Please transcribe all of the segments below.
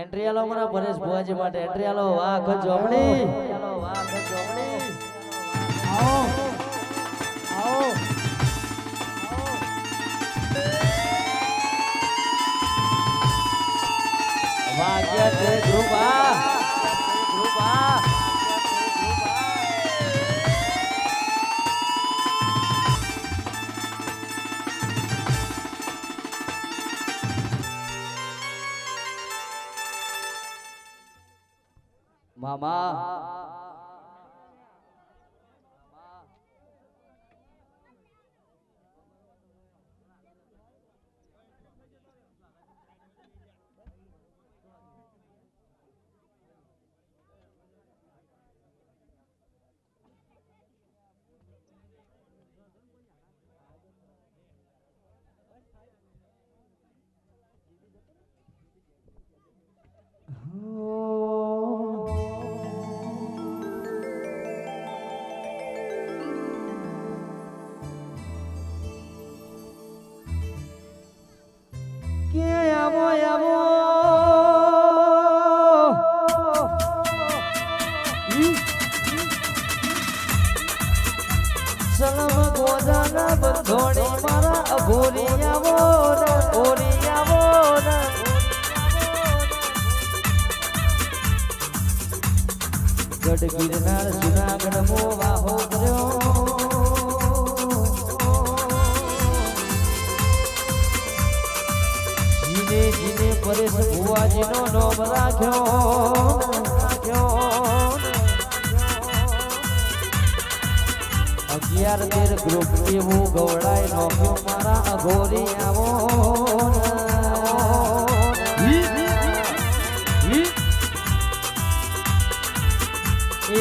Entry આલો મારા પરેશ ભુવાજી માટે એન્ટ્રી આલો વાહ જોમણી વાહ જોમણી આવો આવો વાગ્યા તે ગ્રુપ આ ગ્રુપ આ મામા સલમ ગોદાના બંધોણી મારા અઘોરિયાવો ને ઓરિયાવો ને ગઢ ગિરનાર જુનાગઢ મો વાહો કર્યો જીને જીને પરેશ ભુવાજીનો નામ રાખ્યો 11-13 ગ્રુપ એવું ગવડાય નોખ્યો મારા અઘોરિયાવો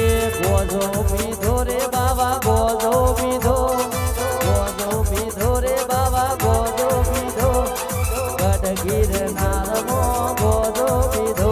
એ ગોજો પીધો રે બાબા ગોજો પીધો રે બાબા ગોજો પીધો ગઢ ગિરનારમો ગોજો પીધો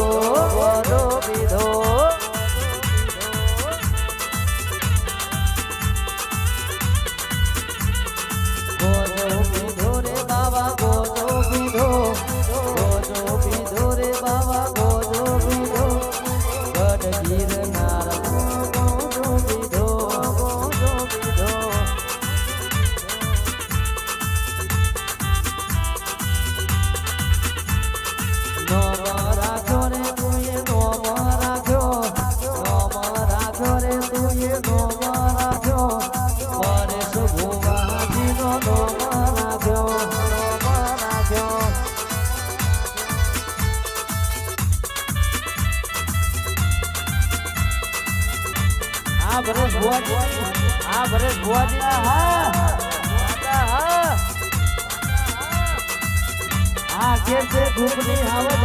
ભરેશ ભુવાજી હા કેમ છે ગ્રુપની આવજ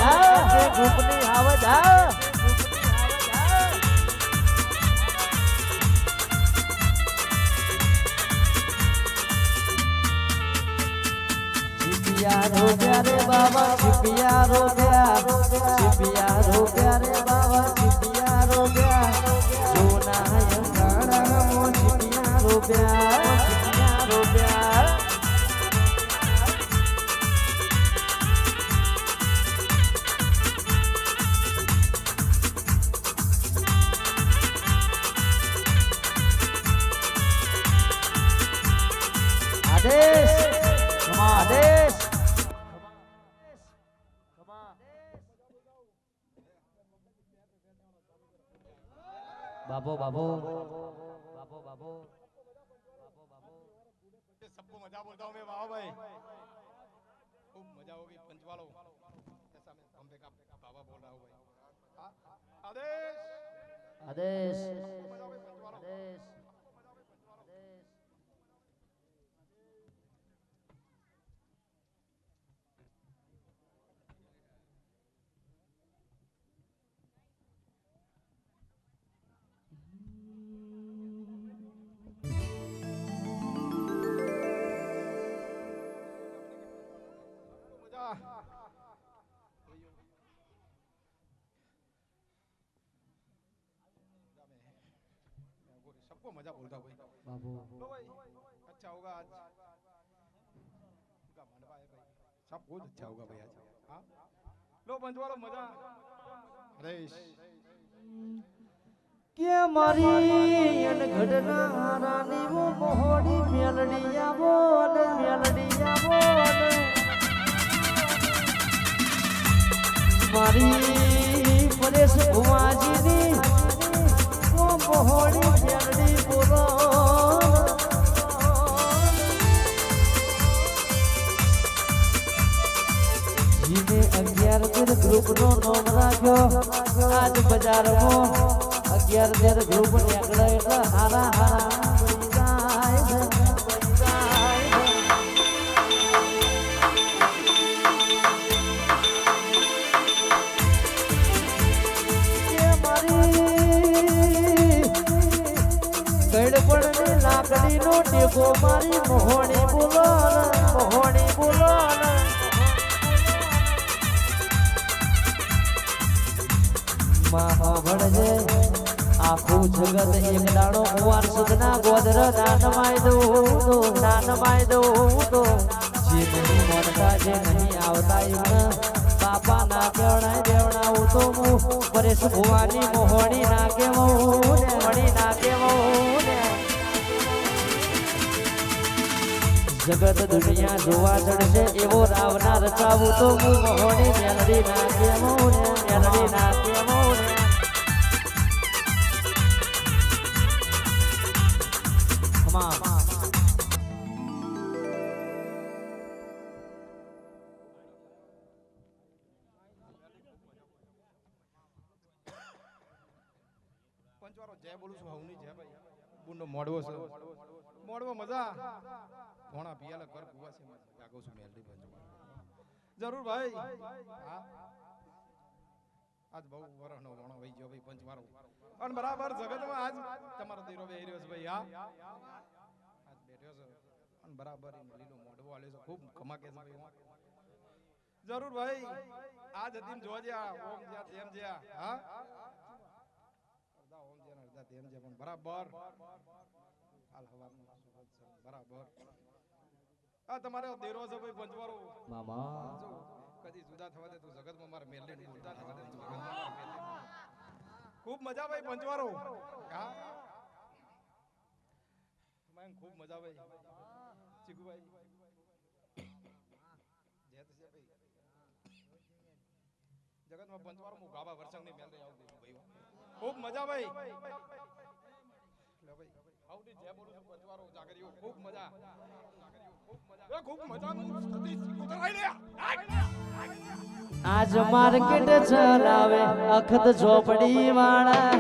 छिपिया रोप्या रे बाबा छिपिया रोप्या रे बाबा छिपिया रोप्या सोना यंगाड़ा छिपिया रोप्या आदेश बाबो सबको मजा बोलता हूँ मैं वाह भाई खूब मजा होगी पंचवालो ऐसा मैं हम पे का बाबा बोल रहा हूँ भाई आदेश आदेश सबको मजा बोलता हूँ बाबू लो भाई अच्छा होगा आज उनका मंडपा है भाई सब कुछ अच्छा होगा भाई आज हाँ લો પંચવાળો મજા હરેશ કે મારી અન ઘડના રાની વો મોહડી મેલડી આવો ને મેલડી આવો ને મારી પરેશ ભુવાજીની વો મોહડી મેલડી બોલો જીને 11 ગ્રુપનો નામ રાખ્યો આજ બજારમાં 11 ગ્રુપ નીકળે એટલે હારા હારા પડી જાય છે, પડી જાય છે. કે મારી ગડપણની લાકડીનો ટેકો મારી મોહણી બોલો ને, મોહણી બોલો ને. ભણજે આખું જગત એક દાડો કુંવાર સુધના ગોદર નાનમાય દઉં નાનમાય દઉં તો જે નહીં મળતા જે નહીં આવતા એમને બાપા ના કેવણાય દેવણાવું તો હું પરેશ ભુવાની મોહણી ના કેવું ને મણી ના કેવું ને જગત દુનિયા જોવા ચડશે એવો રાવના રચાવું તો હું મોહણી મેલડી ના કેવું ને મેલડી ના કેવું ને પંચવાળો જય બોલું છું હવની જય ભાઈ બુનો મોડવો છે મોડવો મજા ભોણા પિયાલા ઘર કુવા છે જાગો છું મેલડી પંચવાળો જરૂર ભાઈ હા આજ બહુ વરહનો ભોણો વઈ ગયો ભાઈ પંચવાળો અને બરાબર જગતમાં આજ તમારો દીરો બેહી રહ્યો છે ભાઈ હા આજ બેઠ્યો છે અને બરાબર લીલો મોડવો આલે છે ખૂબ કમાકે છે ભાઈ જરૂર ભાઈ આજ હતીમ જોજે ઓમ જ્યાં તેમ જ્યાં હા તેમ છે પણ બરાબર હાલ હવાનું બરાબર આ તમારે દેરો છે ભાઈ પંચવાળો મામા કદી જુદા થવા દે તું જગતમાં મારે મેલડી જુદા થવા દે તું જગતમાં મારે મેલડી ખૂબ મજા ભાઈ પંચવાળો હા મને ખૂબ મજા ભાઈ ચીકુભાઈ જય તો છે ભાઈ જગતમાં પંચવાળો હું ગાવા વર્ષંગની મેલડી આવું દે ભાઈ ખૂબ મજા ભાઈ લે ભાઈ આવડી જે બોલું છું પંચવાળો જાગરીઓ ખૂબ મજા ખૂબ મજાનું સતીશ ઉતરાઈ લે આજ માર્કેટ ચલાવે અખત ઝોપડી વાળા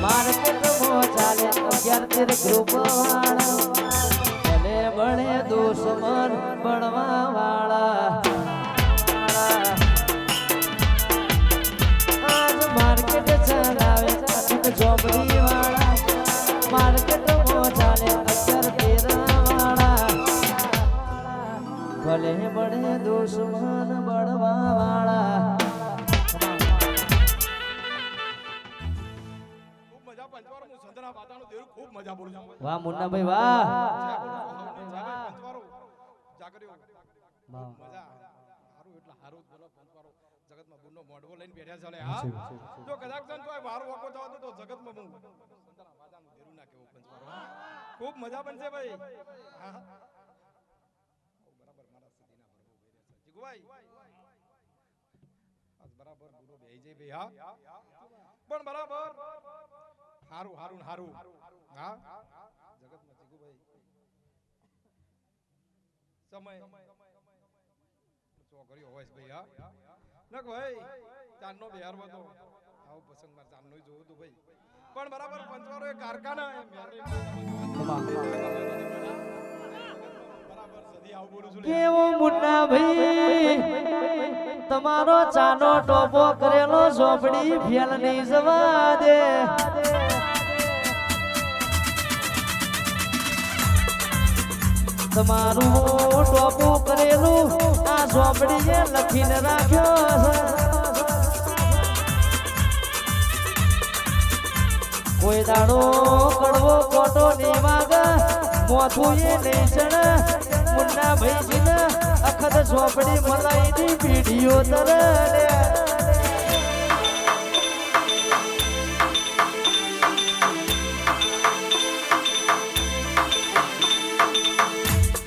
માર્કેટ મો ચાલે 11 ગ્રુપ વાળા ભલે બળે દુશ્મન બળવા વાળા આજ માર્કેટ ચલાવે અખત ઝોપડી વાળા માર્કેટ મો ચાલે 11 વાળા ભલે બળે દુશ્મન બળવા વાળા ખૂબ મજા પંચવાળો હું સંતરા બાતાનો દેવ ખૂબ મજા બોલું છું વાહ મુન્નાભાઈ વાહ પંચવાળો જાગરીઓ મજા હારું એટલે હારું બોલો પંચવાળો જગતમાં બુનો મોડવો લઈને બેઠા ચાલે હા જો કદાચ તન તો વારો વકો થવા તો જગતમાં હું સંતરા બાતાનો દેરું ના કેવો પંચવાળો ખૂબ મજા બનશે ભાઈ હા બરાબર મારા સીધીના ભરવો બેરે છે જીગુભાઈ આજ બરાબર બુરો બેહી જઈ ભાઈ હા પણ બરાબર હારું હારું હારું હા જગતમાં જીગુભાઈ સમય ચોકરીઓ હોય છે ભાઈ હા નક ભાઈ ચાંદનો બિહારવો તો આવું પસંદ માર ચાંદનો જોવું તો ભાઈ પણ બરાબર પંચવાળો એ કારખાના કેવો મુન્ના ભાઈ તમારો ચાનો ટોપો કરેલો ઝોપડી ફેલ નહીં જવા દે તમારું ટોપું કરેલું આ ઝોપડીએ લખીને રાખ્યો છે કોઈ દાડો કડવો ખોટો નહીં વાગે મોથું એ નહીં ચડે મુન્ના ભાઈજીને અખત સોપડી મલાઈની પીડીઓ તરે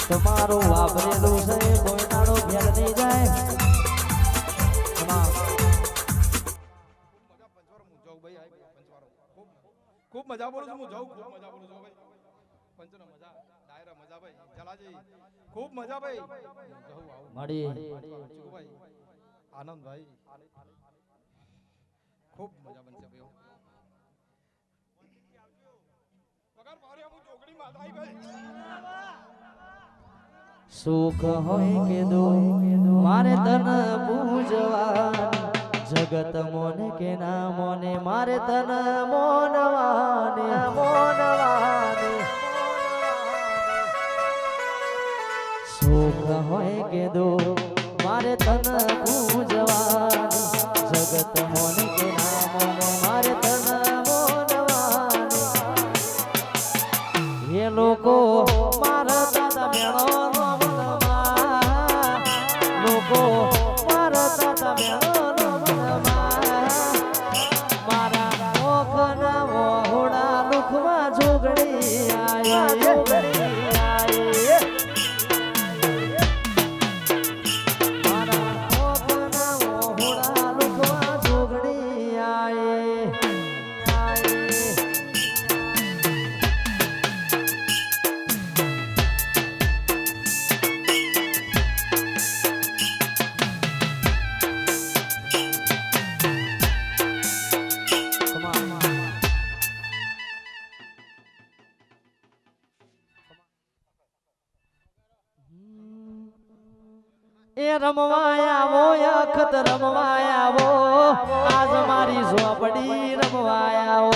તમારું વાપરેલું છે કોઈ નાડો ફેર નહીં જાય ખૂબ મજા બોલું છું હું જાઉં ખૂબ મજા બોલું છું ભાઈ પંચનો મજા ડાયરા મજા ભાઈ જલાજી ખૂબ મજા ભાઈ જવું આવું મળી ભાઈ આનંદ ભાઈ ખૂબ મજા બનશે ભાઈ પગાર પાડ્યા હું ચોકડી માં આવી ભાઈ સુખ હોય કે દુઃખ મારે તન પૂજવા જગત મોને કે ના મોને મારે તન મોનવાને સુખ હોય કે દુઃખ મારે તન પૂજવા જગત મોને કે ના મોને મારે તન મોનવાને એ લોકો મારા દાદા મેળો લોકો મારા દાદા મેળો એ રમવાયાવો અખત રમવાયાવો આજ મારી ઝોપડી રમવાયાવો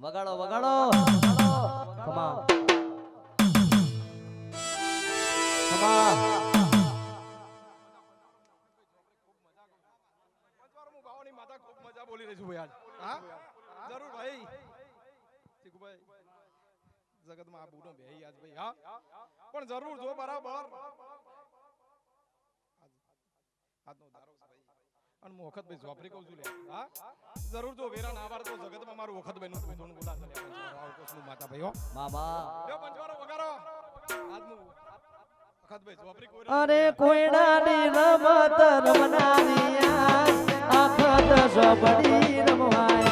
વગાડો વગાડો કમા કમા બાવાની માતા ખૂબ મજા બોલી રહી છું ભાઈ આજ હા જરૂર ભાઈ ઠીકુભાઈ જગતમાં આ બુનો બેહી આજ ભાઈ હા પણ જરૂર જો બરાબર આજનો દારો છે ભાઈ અને હું વખત ભાઈ ઝોપરી કહું છું લે હા જરૂર જો વેરા ના વાળ તો જગતમાં મારું વખત ભાઈ નું ધૂન બોલા છે આવકોસનું માતા ભાઈ હો બાબા લ્યો પંચવારો વગારો આજનું વખત ભાઈ ઝોપરી કોઈ અરે કોઈડાની રમત રમનારી આખત ઝોપડી રમવાયા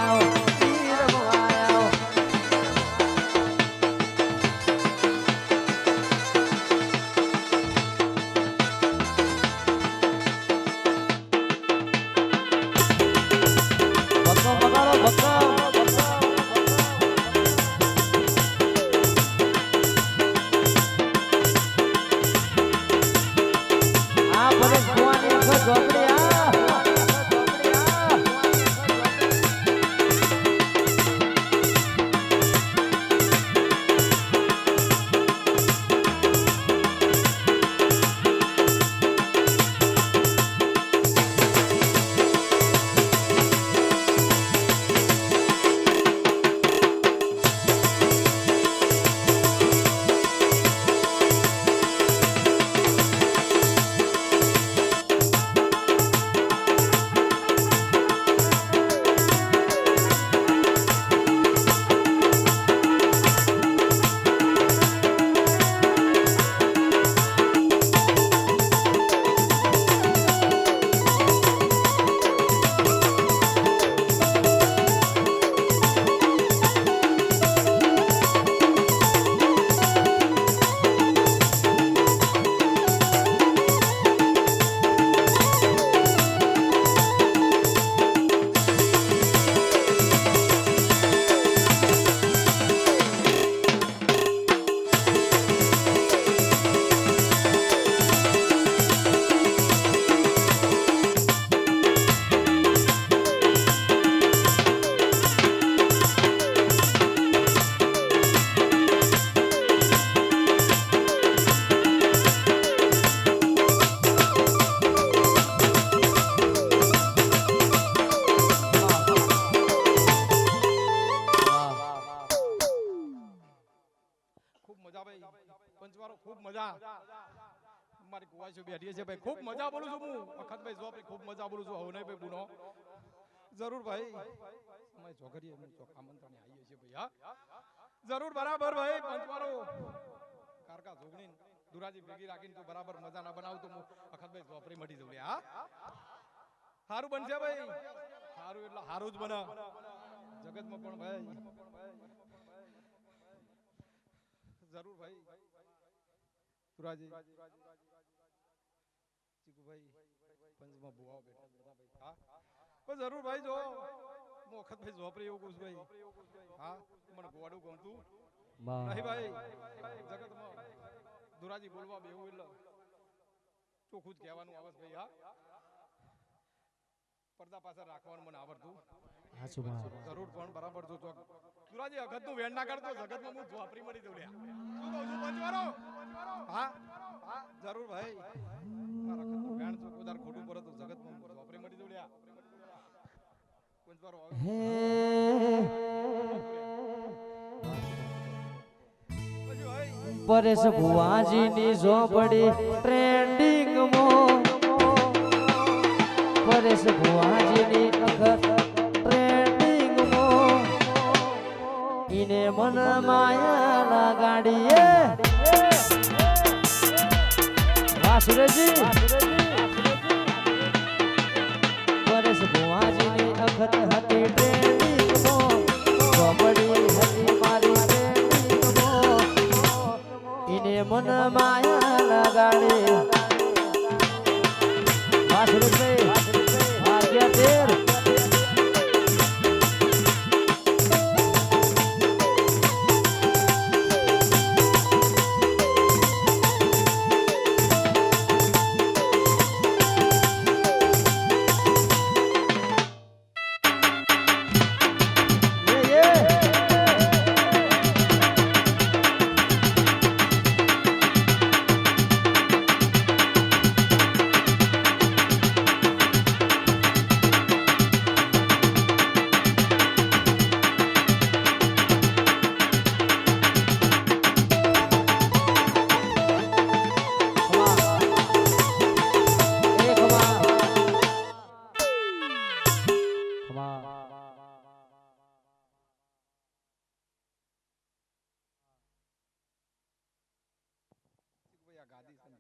પાછું બેઠીએ છે ભાઈ ખૂબ મજા બોલું છું હું અખતભાઈ જોપરી ખૂબ મજા બોલું છું હવે નહીં ભાઈ બુનો જરૂર ભાઈ સમય જોગરીએ હું ચોક આમંત્રણે આવીએ છીએ ભાઈ હા જરૂર બરાબર ભાઈ પંચવારો કારકા જોગણી દુરાજી ભેગી રાખીને તું બરાબર મજા ના બનાવ તો હું અખતભાઈ જોપરી મટી જઉં હા સારું બનશે ભાઈ સારું એટલે સારું જ બને જગતમાં પણ ભાઈ જરૂર ભાઈ દુરાજી ચીકુભાઈ પંચમાં બુઆઓ બેઠા બેઠા ભાઈ હા પણ જરૂર ભાઈ જો હું અખતભાઈ જોપરી એવું કહું છું ભાઈ હા મને ગોવાડું ગમતું નહીં ભાઈ જગતમાં દુરાજી બોલવા બેવું એટલે ચોખ્ખું જ કહેવાનું આવે ભાઈ હા પડદા પાછળ રાખવાનું મને આવડતું જરૂર પણ બરાબર જો ચોક દુરાજી અખત નું વેણ ના કરતો જગતમાં હું જોપરી મળી દઉં લ્યા શું કહું છું પંચવારો હા જરૂર ભાઈ મારા અખત નું વેણ ચોક ઉધાર ખોટું પડે તો જગતમાં હું જોપરી મળી દઉં લ્યા પંચવારો પરેશ ભુવાજીની ઝોપડી ટ્રેન્ડિંગમાં પરેશ ભુવાજીની અખત ટ્રેન્ડિંગમાં ઈને મન માયા લગાડીએ વાસુરજી પરેશ ભુવાજીની અખત હતી ટ્રેન્ડિંગમાં ઝોપડી હતી મારી ઈને મન માયા લગાડે વાસુરજી ભાગ્ય તેર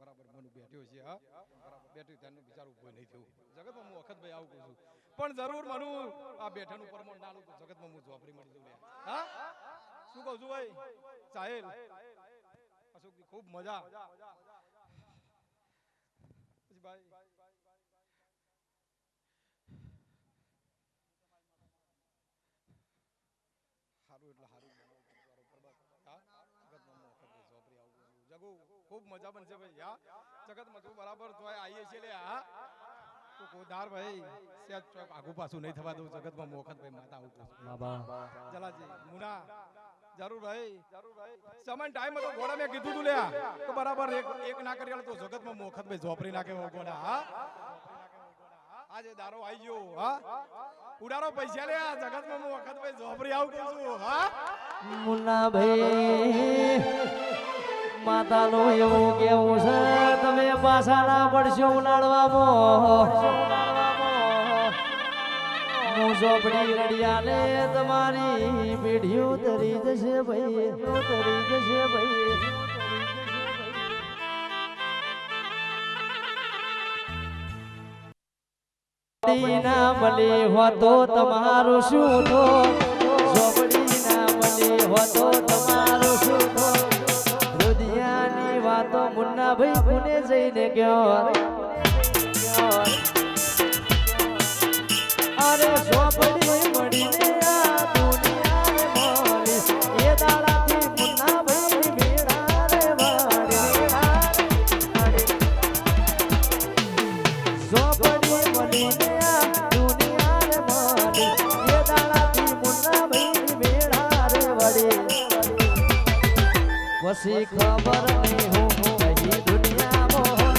બરાબર મન બેઠ્યો છે હા બેઠ્યું ત્યાંનું બિચારું કોઈ નહીં થયું જગતમાં હું અખતભાઈ આવું કહું છું પણ જરૂર મનું આ બેઠાનું પરમણ નાનું તો જગતમાં હું જોપરી મળી જઉં હા શું કહું છું ભાઈ સાહેલ અશોકજી ખૂબ મજા પછી ભાઈ સારું એટલે સારું જગુ ખૂબ મજા બનશે ભાઈ હા જગતમાં તું બરાબર તોય આવીએ છીએ લે હા તો કોદાર ભાઈ સેજ ચોક આગુ પાછું નહીં થવા દઉં જગતમાં મોખત ભાઈ માતા આવું જલાજી મુના જરૂર ભાઈ સમય ટાઈમ હતો ઘોડા મેં કીધું તું લ્યા તો બરાબર એક ના કરી તો જગતમાં મોખત ભાઈ ઝોપરી નાખે ઘોડા હા આજે દારો આવી ગયો હા ઉડારો પૈસા લે જગતમાં હું વખત ભાઈ ઝોપરી આવું કહું છું હા મુન્ના ભાઈ માતાનું એવું કેવું છે તમે પાછા ના પડશો ઉનાળવામાં હું ઝોપડી રડિયાને તમારી પેઢીઓ તરી જશે ભાઈ તરી જશે ભાઈ ના મળે હોતો તમારું શું થો ઝોપડી ના મળે હોતો તમારું શું થો રુધિયાની વાતો મુન્ના ભાઈ પુણે જઈને ગયો અરે ઝોપડી મળીને આ દુનિયાને મળી એ દાડાથી મુન્ના ભાઈ મેળા રે વાડી ઝોપડી મળીને પછી ખબર નહીં હું કઈ દુનિયામાં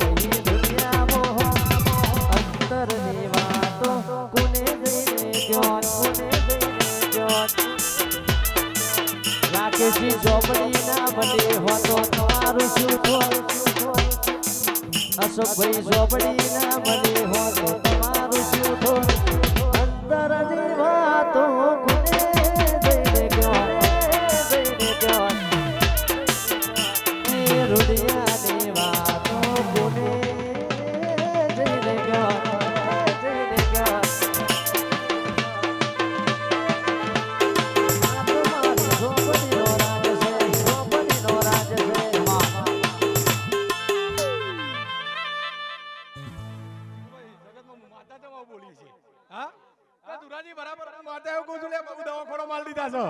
કઈ દુનિયામાં અંતરની વાતો કોને જઈને જોન રાકેશી ઝોપડી ના બને હોતો તમારું શું અશોકભાઈ ઝોપડી ના મળી હો તો તમારું શું થોડું અંતરની વાતો કોને જઈને ગયો એ રૂડિયાની વાતો કોને જઈને ગયો જગતમાં માતા જમા બોલી છે હા આ દુરાજી બરાબર હું માતા એવું કહું છું લે બહુ દવાખાનો માલ દીધા છો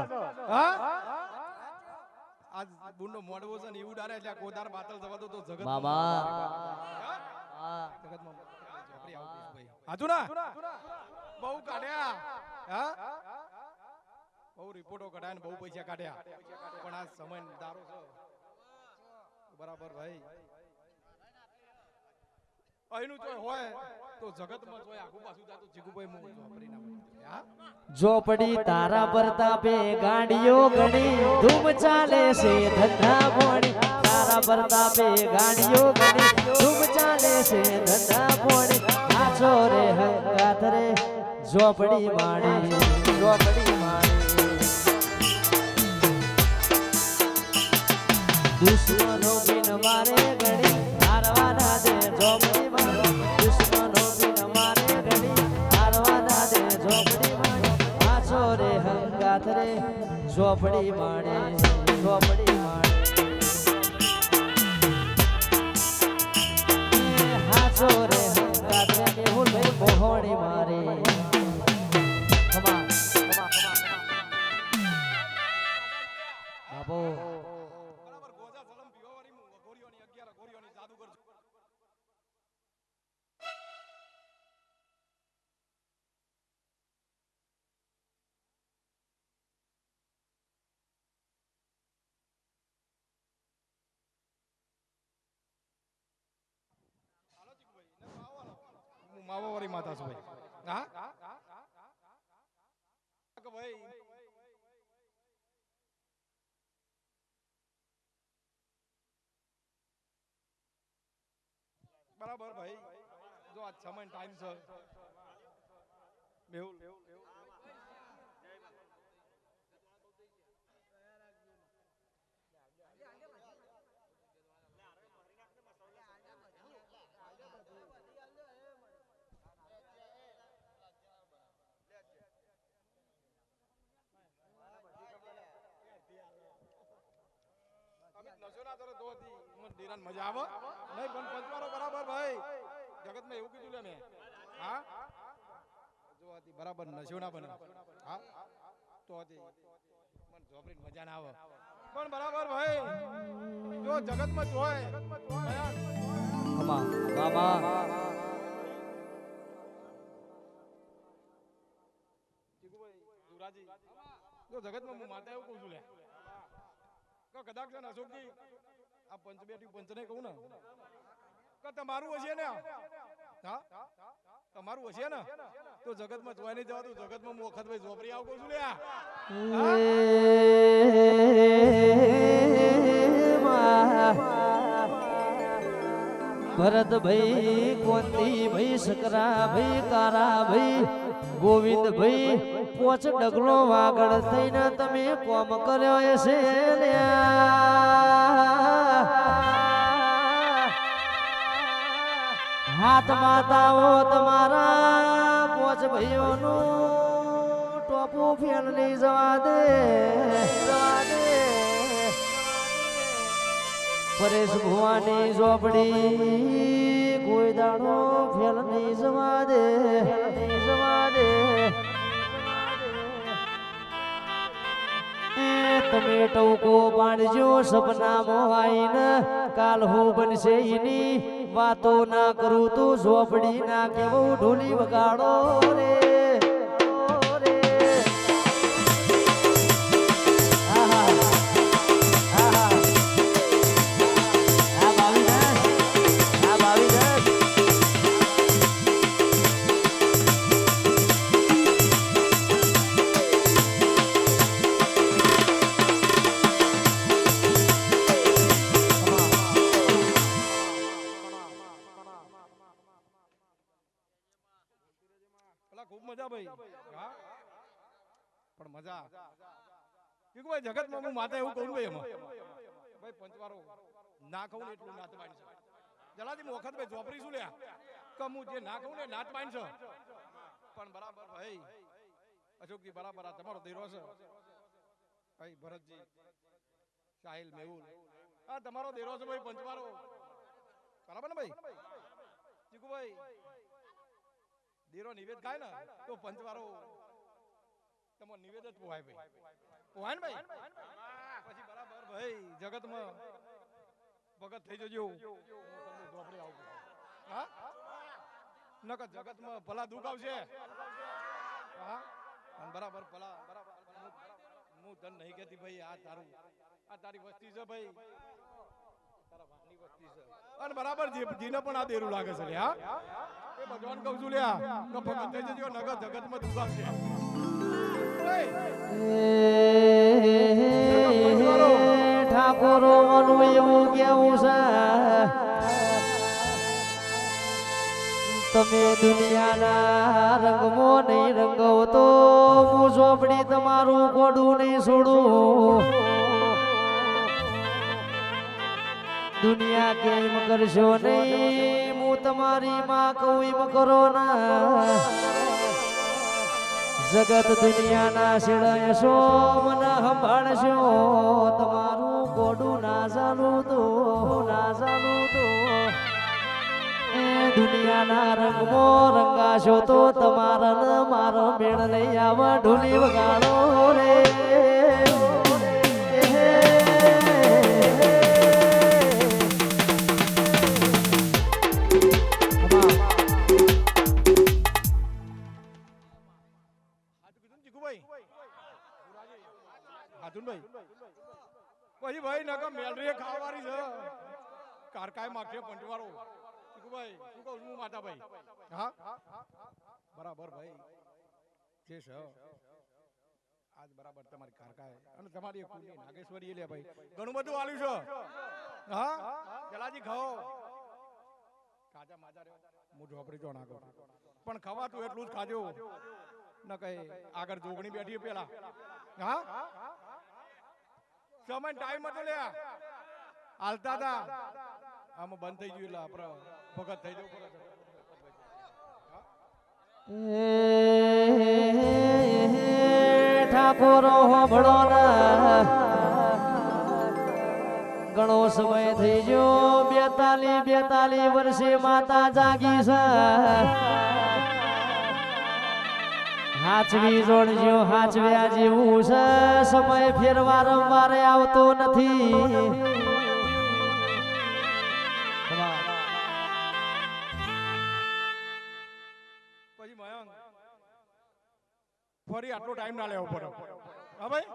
હા આજ બુંડો મોડવો છે ને એવું ડારે એટલે કોદાર બાતલ જવા દો તો જગત મામા જગતમાં ઝોપડી આવું ભાઈ હાચું ના બહુ કાઢ્યા હા બહુ રિપોર્ટો કઢાય ને બહુ પૈસા કાઢ્યા પણ આ સમય દારો છે બરાબર ભાઈ અહીંનું તો હોય તો જગતમાં જોય આખું પાછું જાતું જીગુભાઈ મુ ઝોપડી ના હોય હા ઝોપડી તારા પ્રતાપે ગાડીઓ ઘણી ધૂમ ચાલે છે ધંધા પોણી તારા પ્રતાપે ગાડીઓ ઘણી ધૂમ ચાલે છે ધંધા પોણી આછો રે હંગાત રે ઝોપડી માણી દુશ્મનો બિન મારે ઘણી હારવાના દે ઝોપડી મારો દુશ્મનો બિન મારે ઘણી હારવાના દે ઝોપડી મારે આછો રે હંગાત રે ઝોપડી માણે હાચો રે હંગાત રે મેહુલ ભાઈ મોહણી મારે બાબો બરાબર ગોજા સલમ પીવાવાળી મુ ગોરીઓની 11 ગોરીઓની જાદુગર હાલો જીગુભાઈ ને માવાળો હું માવાવાળી માતા છું ભાઈ હા કે ભાઈ બરાબર ભાઈ જો આ સમય ટાઈમ છે મેહુલ નશોના તરત દોતી ધીરાન મજા આવે નહીં પણ પંચવારો બરાબર ભાઈ જગતમાં એવું કીધું લે મેં હા જો હતી બરાબર નશોના બને હા તો હતી મને ઝોપડી મજા ના આવે પણ બરાબર ભાઈ જો જગતમાં જોય મામા જીગુભાઈ દુરાજી જો જગતમાં હું માતા એવું કહું છું લે કદાચ છે ને અશોકજી આ પંચબેટી પંચને કહું ને કે તમારું હશે ને હા તમારું હશે ને તો જગતમાં જોઈ નહીં જવાતું જગતમાં હું વખત ભાઈ ઝોપડી આવું કહું છું લે ભરત ભાઈ કોંતી ભાઈ શકરા ભાઈ કારા ભાઈ ગોવિંદ ભાઈ પોચ ડગલો વાગડ થઈને તમે કોમ કર્યો છે હાથ માતાઓ તમારા પોચ ભાઈઓનું ટોપું ફેલ નહીં જવા દે પરેશ ભુવાની ઝોપડી કોઈ દાડો ફેલ નહીં જવા દે તમે ટોકો પાડજો સપનામાં આવીને કાલ હું બનશે એની વાતો ના કરું તો ઝોપડી ના કેવું ઢોલી વગાડો રે પેલા ખૂબ મજા ભાઈ હા પણ મજા કે ભાઈ જગતમાં હું માતા એવું કહું ભાઈ એમાં ભાઈ પંચવારો ના કહું ને એટલું નાત બાંધ છે જલાજી વખત ભાઈ ચોપરી શું લ્યા કે હું જે ના કહું ને નાત બાંધ છે પણ બરાબર ભાઈ અશોકજી બરાબર આ તમારો ધીરો છે ભાઈ ભરતજી સાહિલ મેહુલ આ તમારો દેરો છે ભાઈ પંચવારો બરાબર ને ભાઈ ચીકુભાઈ દેરો નિવેદ ખાય ને તો પંચવારો તમારો નિવેદ જ પોહાય ભાઈ પોહાય ને ભાઈ પછી બરાબર ભાઈ જગતમાં ભગત થઈ જજો ઝોપડી આવું હા નકર જગતમાં ભલા દુઃખ આવશે હા અને બરાબર ભલા બરાબર હું તને નહીં કહેતી ભાઈ આ તારું આ તારી વસ્તી છે ભાઈ તારા વાહની વસ્તી છે અને બરાબર જીને પણ આ દેરું લાગે છે લ્યા એ ભગવાન કહું છું લ્યા કે ભગત થઈ જજો નગર જગતમાં દુકાન છે ઠાકોરો મનું એવું કેવું છે તમે દુનિયાના રંગમાં નહીં રંગવતો હું ઝોપડી તમારું ગોડું નહીં છોડું દુનિયા કેમ કરશો નહીં હું તમારી માં કહું એમ કરો ના જગત દુનિયાના શેડશો મને સંભાળશો તમારું ગોડું ના ચાલું તો દુનિયાના રંગમાં રંગાશો તો તમારા મારો મેળ નહીં આવે ઢોલી વગાડો રે પછી ભાઈ નકા મેલરી ખાવારી છે કારકાય માખે પંચવારો ભાઈ શું કહું છું માતા ભાઈ હા બરાબર ભાઈ જે છે આજ બરાબર તમારી કારકાય અને તમારી કુળની નાગેશ્વરી લે ભાઈ ઘણું બધું આલ્યું છે હા જલાજી ખાઓ કાજા માજા રહ્યો હું ઝોપડી જો નાખો પણ ખવાતું એટલું જ ખાજો ન કઈ આગળ જોગણી બેઠી પેલા હા સમય ટાઈમ હતો લે હાલતા હતા આમાં બંધ થઈ ગયું એટલે આપણે ભગત થઈ જવું પડે ઠાકોરો હોબળો ઘણો સમય થઈ ગયો 42 વર્ષે માતા જાગી છે હાચવી જોડજો હાચવ્યા જેવું છે સમય ફેર વારંવાર આવતો નથી પછી મયંક ફરી આટલો ટાઈમ ના લેવો પડે હા ભાઈ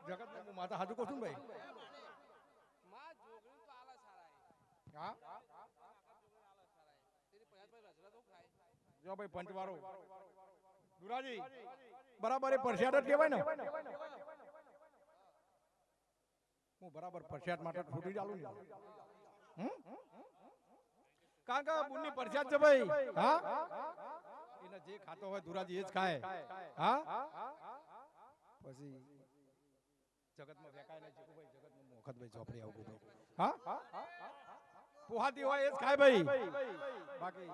જગત હું માતા હાજુ કહું છું ભાઈ હા જો ભાઈ પંચવારો દુરાજી બરાબર એ પરસ્યાટ જ કહેવાય ને હું બરાબર પરસ્યાટ માટે છૂટી ચાલુ ને કારણ કે બુનની પરસ્યાટ છે ભાઈ હા એને જે ખાતો હોય દુરાજી એ જ ખાય હા પછી જગતમાં ફેંકાય ને જીકુ ભાઈ જગતમાં મોખતભાઈ ચોપડી આવું ભાઈ હા પોહાતી હોય એ જ ખાય ભાઈ બાકી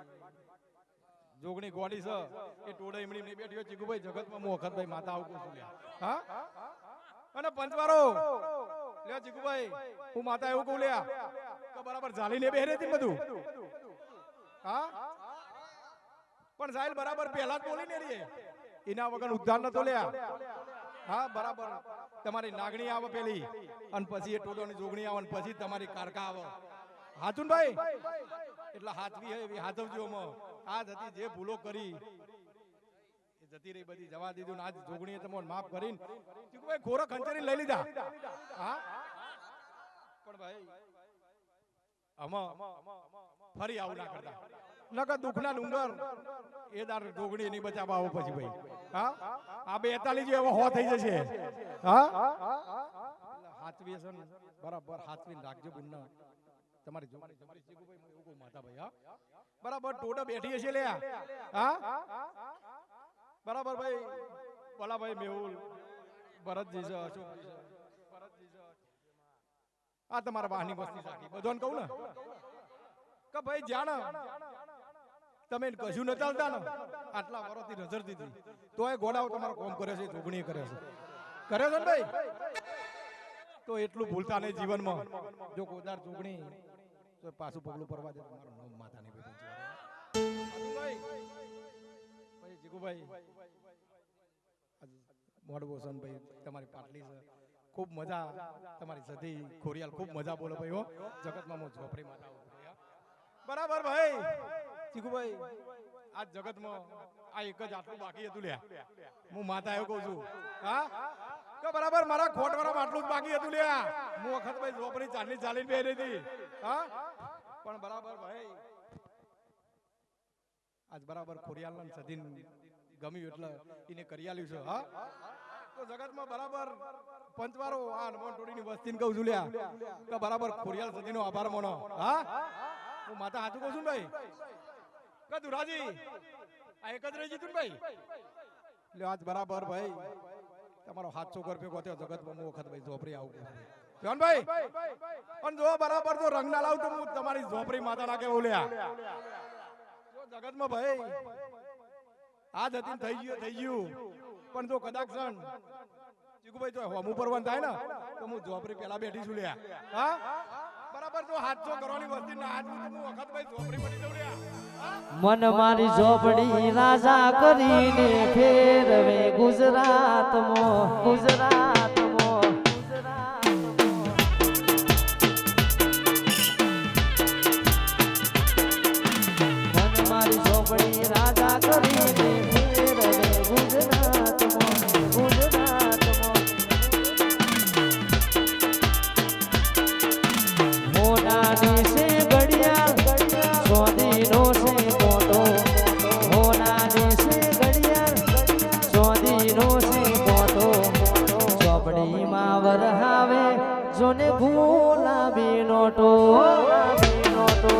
જોગણી ગોડી છે એ ટોડે ઈમડી ની બેઠી હોય ચીકુભાઈ જગતમાં મોખતભાઈ માતા આવું છું હા અને પંચવારો લે ચીકુભાઈ હું માતા એવું કહું લ્યા તો બરાબર ઝાલીને બેહરે હતી બધું હા પણ સાહેલ બરાબર પહેલા જ બોલી ને રે એના વગર ઉદ્ધાર નતો લ્યા હા બરાબર તમારી નાગણી આવે પેલી અને પછી એ ટોડોની જોગણી આવે અને પછી તમારી કારકા આવે હાચુન ભાઈ એટલે હાથવી હે એવી હાથવજો માં આજ હતી જે ભૂલો કરી એ જતી રહી બધી જવા દીધું આજ જોગણીએ તમને માફ કરીને ભાઈ ખોરા ખંચરી લઈ લીધા હા પણ ભાઈ આમાં ફરી આવું ના કરતા નકર દુખના ડુંગર એ દાર જોગણી નહીં બચાવવા આવો પછી ભાઈ હા આ 42 જેવો હો થઈ જશે હા હાથવી છે બરાબર હાથવીને રાખજો બુન્ના તમારી જોગણી તમારી ચીકુભાઈ એવું કહું માતા ભાઈ હા બરાબર ટોડા બેઠી હશે લે હા બરાબર ભાઈ ભલાભાઈ મેહુલ ભરતજી છે અશોકજી છે ભરતજી છે આ તમારા વાહની વસ્તી સાકી બધાને કહું ને કે ભાઈ જાણ તમે કશું ન ચાલતા ને આટલા વર્ષથી નજર દીધી તોય ગોડાઓ તમારો કોમ કરે છે જોગણી કરે છે ને ભાઈ તો એટલું ભૂલતા નહીં જીવનમાં જો કોદાર જોગણી તો પાછું પગલું પરવા દે તમારું નામ માથા નહીં બેઠું ભાઈ ભાઈ જીગુભાઈ મોડવો સન ભાઈ તમારી પાટલી છે ખૂબ મજા તમારી સધી ખોરિયાલ ખૂબ મજા બોલો ભાઈ હો જગતમાં હું ઝોપડી માતા બરાબર ભાઈ ચીકુભાઈ આ જગતમાં આ એક જ આટલું બાકી હતું લ્યા હું માતા આવ્યો કહું છું હા કે બરાબર મારા ખોટવાળા આટલું જ બાકી હતું લ્યા હું વખત ભાઈ ઝોપડી ચાલની ચાલીને બેહી રહી હતી હા પણ બરાબર ભાઈ આજ બરાબર ખોરિયાલ સધીન ગમ્યું એટલે એને કરી આલ્યું છે હા તો જગતમાં બરાબર પંચવારો આ હનુમાન ટોળીની વસ્તીને કહું છું લ્યા કે બરાબર ખોરિયાલ સધીનો આભાર માનો હા હું માતા હાથું કહું છું ભાઈ કે દુરાજી આ એક જ રહી જીતું ભાઈ એટલે આજ બરાબર ભાઈ તમારો 700 રૂપિયા ગોત્યો જગતમાં હું વખત ભાઈ ઝોપડી આવું જોન ભાઈ પણ જો બરાબર તો રંગ ના લાવ તો હું તમારી ઝોપડી માતા ના કે બોલ્યા જો જગતમાં ભાઈ આ જતીન થઈ ગયું પણ જો કદાચ સણ ચીકુભાઈ જો હોમું પરવાન થાય ને તો હું ઝોપડી પેલા બેઠી છું લ્યા હા બરાબર જો 700 કરવાની વસ્તી ના આજ હું વખત ભાઈ ઝોપડી પડી દઉં લ્યા મન મારી ઝોપડી રાજા કરીને ફેરવે ગુજરાતમાં ગુજરાતમાં મન મારી ઝોપડી રાજા કરીને ફેરવે ગુજરાતમાં ગુજરાતમાં મોનાની છે ઘડિયાળ સોદીનો છે મોટો હોનાની છે ઘડિયાળ સોદીનો છે મોટો ચોપડીમાં વરહાવે જોને ગુલાબી નોટો નોટો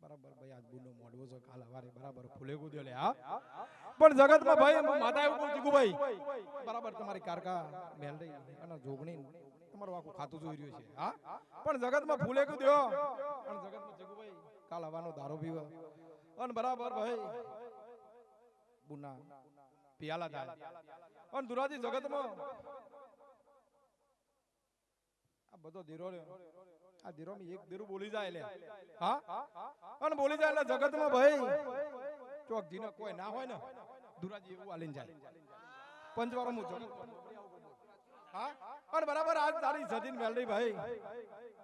બરાબર ભાઈ આજ બુનો મોડવો છે કાલ હવારે બરાબર ફૂલે કૂદ્યો લે હા પણ જગતમાં ભાઈ માતા એવું કહું જીગુભાઈ બરાબર તમારી કારકા મેલડી અને જોગણી તમારું આખું ખાતું જોઈ રહ્યું છે હા પણ જગતમાં ફૂલે કૂદ્યો અને જગતમાં જીગુભાઈ કાલ હવાનો દારૂ પીવો અને બરાબર ભાઈ બુના પિયાલા થાય અને દુરાજી જગતમાં આ બધો ધીરો રહ્યો આ ધીરોમાં એક ધીરું બોલી જાય લે હા અને બોલી જાય એટલે જગતમાં ભાઈ ચોક જીને કોઈ ના હોય ને દુરાજી એવું આલીને જાય પંચવારો હું જગત હા અને બરાબર આજ તારી સદીન મેલડી ભાઈ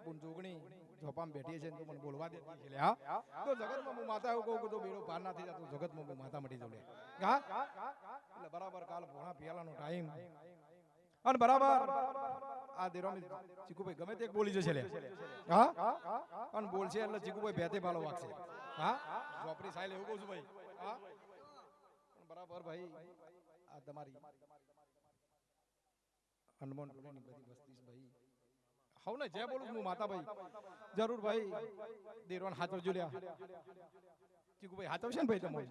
બુન જોગણી ઝોપામાં બેઠી છે તો મને બોલવા દેતી છે લે હા તો જગતમાં હું માતા એવું કહું કે તો બેડો પાર ના થઈ જતો જગતમાં હું માતા મટી જાઉં લે હા એટલે બરાબર કાલ ભોણા પિયાલાનો ટાઈમ અને બરાબર આ દેરોમી ચીકુભાઈ ગમે તે એક બોલી જશે લે હા અને બોલશે એટલે ચીકુભાઈ બેતે પાલો વાગશે હા ઝોપડી સાઈલ એવું કહું છું ભાઈ હા બરાબર ભાઈ આ તમારી હનુમાન ટોળીની બધી વસ્તી ભાઈ હવ ને જે બોલું હું માતા ભાઈ જરૂર ભાઈ દેરવાન હાથ જોલ્યા ચીકુભાઈ હાચવ છે ને ભાઈ તમારે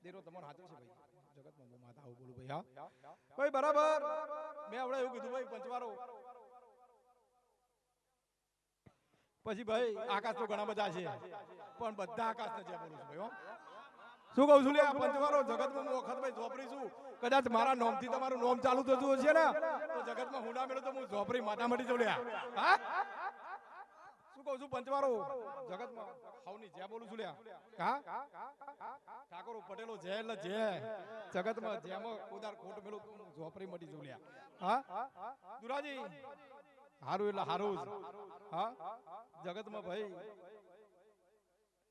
દેરો તમારો હાચવ છે ભાઈ જગતમાં હું માતા આવું બોલું ભાઈ હા ભાઈ બરાબર મેં હમણાં એવું કીધું ભાઈ પંચવારો પછી ભાઈ આકાશ તો ઘણા બધા છે પણ બધા આકાશ ને જે બોલું છું ભાઈ હો શું કહું છું લે આ પંચવારો જગતમાં હું વખત ભાઈ ઝોપડી છું કદાચ મારા નોમથી તમારું નોમ ચાલુ થતું હશે ને તો જગતમાં હું ના મેળો તો હું ઝોપડી માથા મટી જઉં લે હા શું કહું છું પંચવારો જગતમાં હાવની જે બોલું છું લે હા ઠાકોર પટેલો જે એટલે જે જગતમાં જેમાં કોદાર ખોટ મેળો તો હું ઝોપડી મટી જઉં લે હા દુરાજી હારું એટલે હારું હા જગતમાં ભાઈ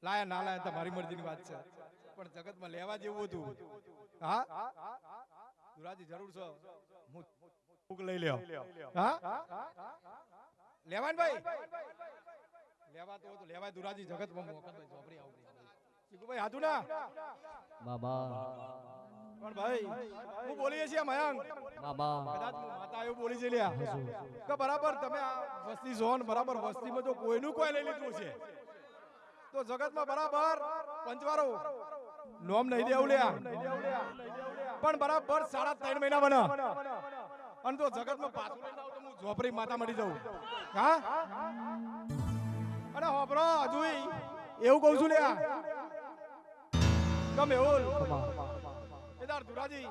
લાયા ના લાયા તમારી મરજીની વાત છે પણ જગતમાં લેવા જેવું હતું હા દુરાજી જરૂર છે હું ફૂક લઈ લ્યો હા લેવાય ને ભાઈ લેવા તો લેવાય દુરાજી જગતમાં મોકલભાઈ ચોપડી આવું ચીકુભાઈ હાથું ના બાબા પણ ભાઈ હું બોલીએ છીએ મયંક બાબા કદાચ હું માતા એવું બોલી છે લ્યા કે બરાબર તમે આ વસ્તી ઝોન બરાબર વસ્તીમાં જો કોઈનું કોઈ લઈ લીધું છે તો જગતમાં બરાબર પંચવારો નોમ નહીં દેવું લ્યા પણ બરાબર 3.5 મહિના બને અને તો જગતમાં પાછું લઈને આવું તો હું ઝોપડી માતા મળી જાઉં હા અને હોબરો હજુ એવું કહું છું લ્યા ગમે ઓલ એદાર દુરાજી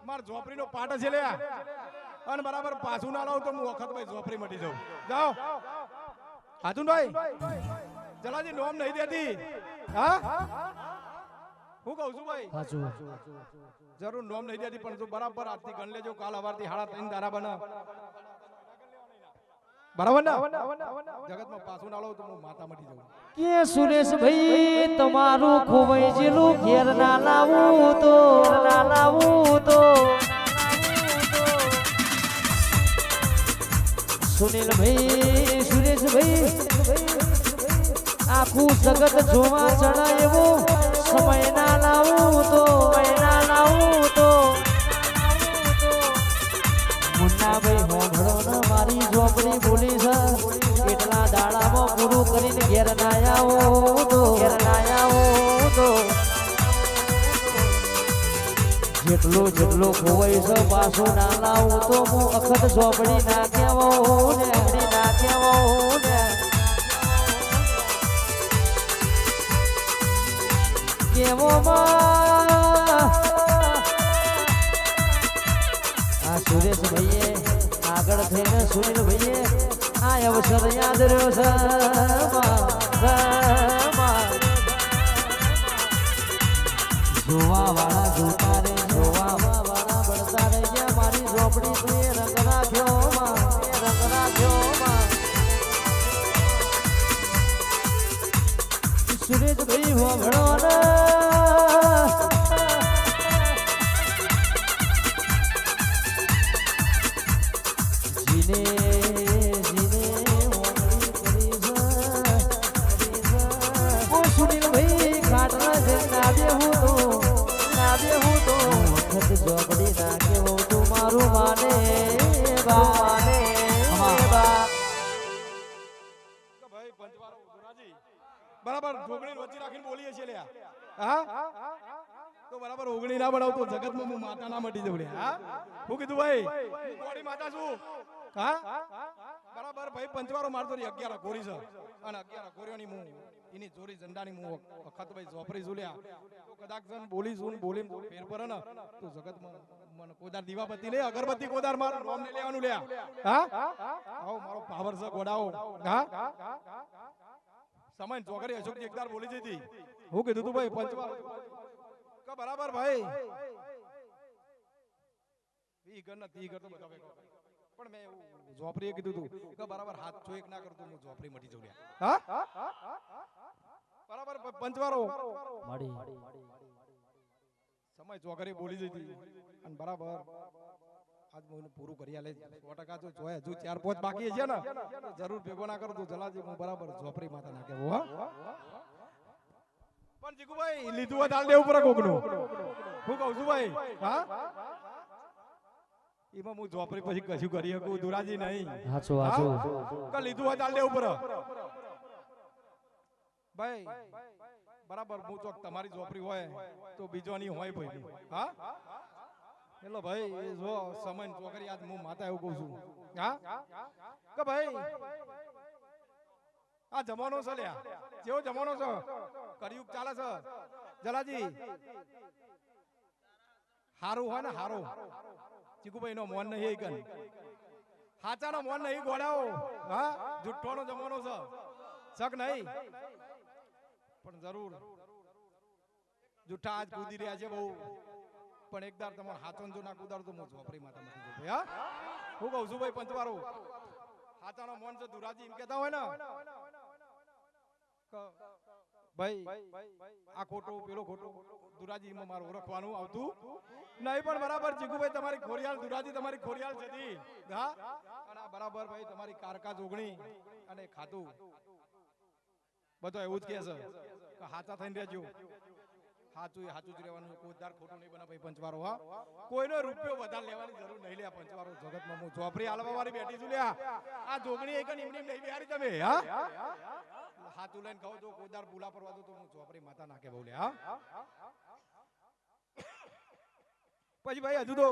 માર ઝોપડીનો પાટ છે લ્યા અને બરાબર પાછું ના લાવ તો હું વખત ભાઈ ઝોપડી મટી જાઉં જાઓ હાથુનભાઈ જલાજી નોમ નહીં દેતી હા હું કહું છું ભાઈ જરૂર નોમ નહીં દેતી પણ તું બરાબર આજથી ગણ લેજો કાલ હવારથી 3.5 દારા બના બરાબર ને જગતમાં પાછું ના લાવ તો હું માતા મટી જાઉં કે સુરેશભાઈ તમારું ખોવાઈ જેલું ઘેર ના લાવું તો સુનિલભાઈ સુરેશભાઈ આખું જગત જોવા ચડાય સમય ના લાવું તો મુન્નાભાઈ હોંભળો ને મારી ઝોપડી બોલી છે એટલા દાડામાં પૂરું કરીને ઘેર ના આવો તો જેટલો ખોવાય છે પાછું ના લાવું તો હું અખત ઝોપડી ના કેવો ને કેવો આ સુરેશભાઈએ આગળ થઈને સુનિલભાઈએ આ અવસર યાદ રહ્યો છે જોવા વાળા જોતા રે જોવા વાળા બળતા રે ગયા મારી ઝોપડી તો એ રંગ રાખ્યો સુરેશભાઈ હોભળો ને સુનિલભાઈ ખાટલા છે ના બેહું તો વખત ઝોપડી ના કેવું તું મારું માને ભાઈ પંચવારો દુરાજી બરાબર ઢોકળી વચ્ચે રાખીને બોલીએ છીએ લ્યા હા તો બરાબર ઓગણી ના બનાવતો જગતમાં હું માતા ના મટી જઉં લ્યા હા હું કીધું ભાઈ ગોળી માતા છું હા બરાબર ભાઈ પંચવારો મારતો 11 ગોળી છે અને 11 ગોળીઓની હું એની જોરી ઝંડાની હું વખત ભાઈ ઝોપરી ઝુલ્યા તો કદાચ જન બોલી ફેર પર ને તો જગતમાં મને કોદાર દીવાબત્તી લે અગરબત્તી કોદાર માર નામ ને લેવાનું લ્યા હા આવો મારો પાવર છે ગોડાઓ હા સમય ચોકરી અશોકજી એકદાર બોલી જતી હું કીધું તું ભાઈ પંચવારો કે બરાબર ભાઈ ઈ ઘર ના તી ઘર તો બધા પણ મેં ઝોપરીએ કીધું તું કે બરાબર હાથ જો એક ના કરતો હું ઝોપરી મટી જઉં હા બરાબર પંચવારો સમય ચોકરી બોલી જતી અને બરાબર આજ હું પૂરું કરી આલે 100% જો જોય હજુ 4-5 બાકી છે ને જરૂર ભેગો ના કરું તો જલાજી હું બરાબર ઝોપરી માતા નાખે હો પણ જીગુભાઈ લીધું હોય તાલ દેવું પડે કોકનું હું કહું છું ભાઈ હા એમાં હું ઝોપડી પછી કશું કરી શકું દુરાજી નહીં કે લીધું હોય તાલ દેવું પડે ભાઈ બરાબર હું ચોક તમારી ઝોપડી હોય તો બીજોની હોય ભાઈ હા એટલે ભાઈ એ જો સમય ને ચોકરી આજ હું માતા એવું કહું છું હા કે ભાઈ આ જમાનો છે લ્યા કેવો જમાનો છે કળિયુગ ચાલે છે જલાજી હારું હોય ને હારું ચીકુભાઈ નો મોન નહીં કન હાચાનો મોન નહીં ગોળાઓ હા જુઠ્ઠોનો જમાનો છે શક નહીં પણ જરૂર જુઠ્ઠા આજ કૂદી રહ્યા છે બહુ પણ એકદાર તમારે હાચો જો ના કુદાર તો હું ઝોપડી માતા નથી ભાઈ હા હું કહું છું ભાઈ પંચવારો હાચાનો મોન છે દુરાજી એમ કહેતા હોય ને ભાઈ આ ખોટું પેલો ખોટું દુરાજી એમાં મારું ઓળખવાનું આવતું નહીં પણ બરાબર જીગુભાઈ તમારી ખોરિયાલ દુરાજી તમારી ખોરિયાલ જતી હા અને આ બરાબર ભાઈ તમારી કારકા જોગણી અને ખાતું બધો એવું જ કહે છે કે હાચા થઈને રહેજો હાચું જ રહેવાનું કોઈ દાર ખોટું નહીં બના ભાઈ પંચવારો હા કોઈનો રૂપિયો વધારે લેવાની જરૂર નહીં લે પંચવારો જગતમાં હું ઝોપડી હાલવા વાળી બેઠી છું લ્યા આ જોગણી એક એમની નહીં બેહારી તમે હા હાથું લઈને કહો તો કોઈ દાર ભૂલા પરવા દો તો હું ઝોપડી માતા નાખે બહુ લે હા પછી ભાઈ હજુ તો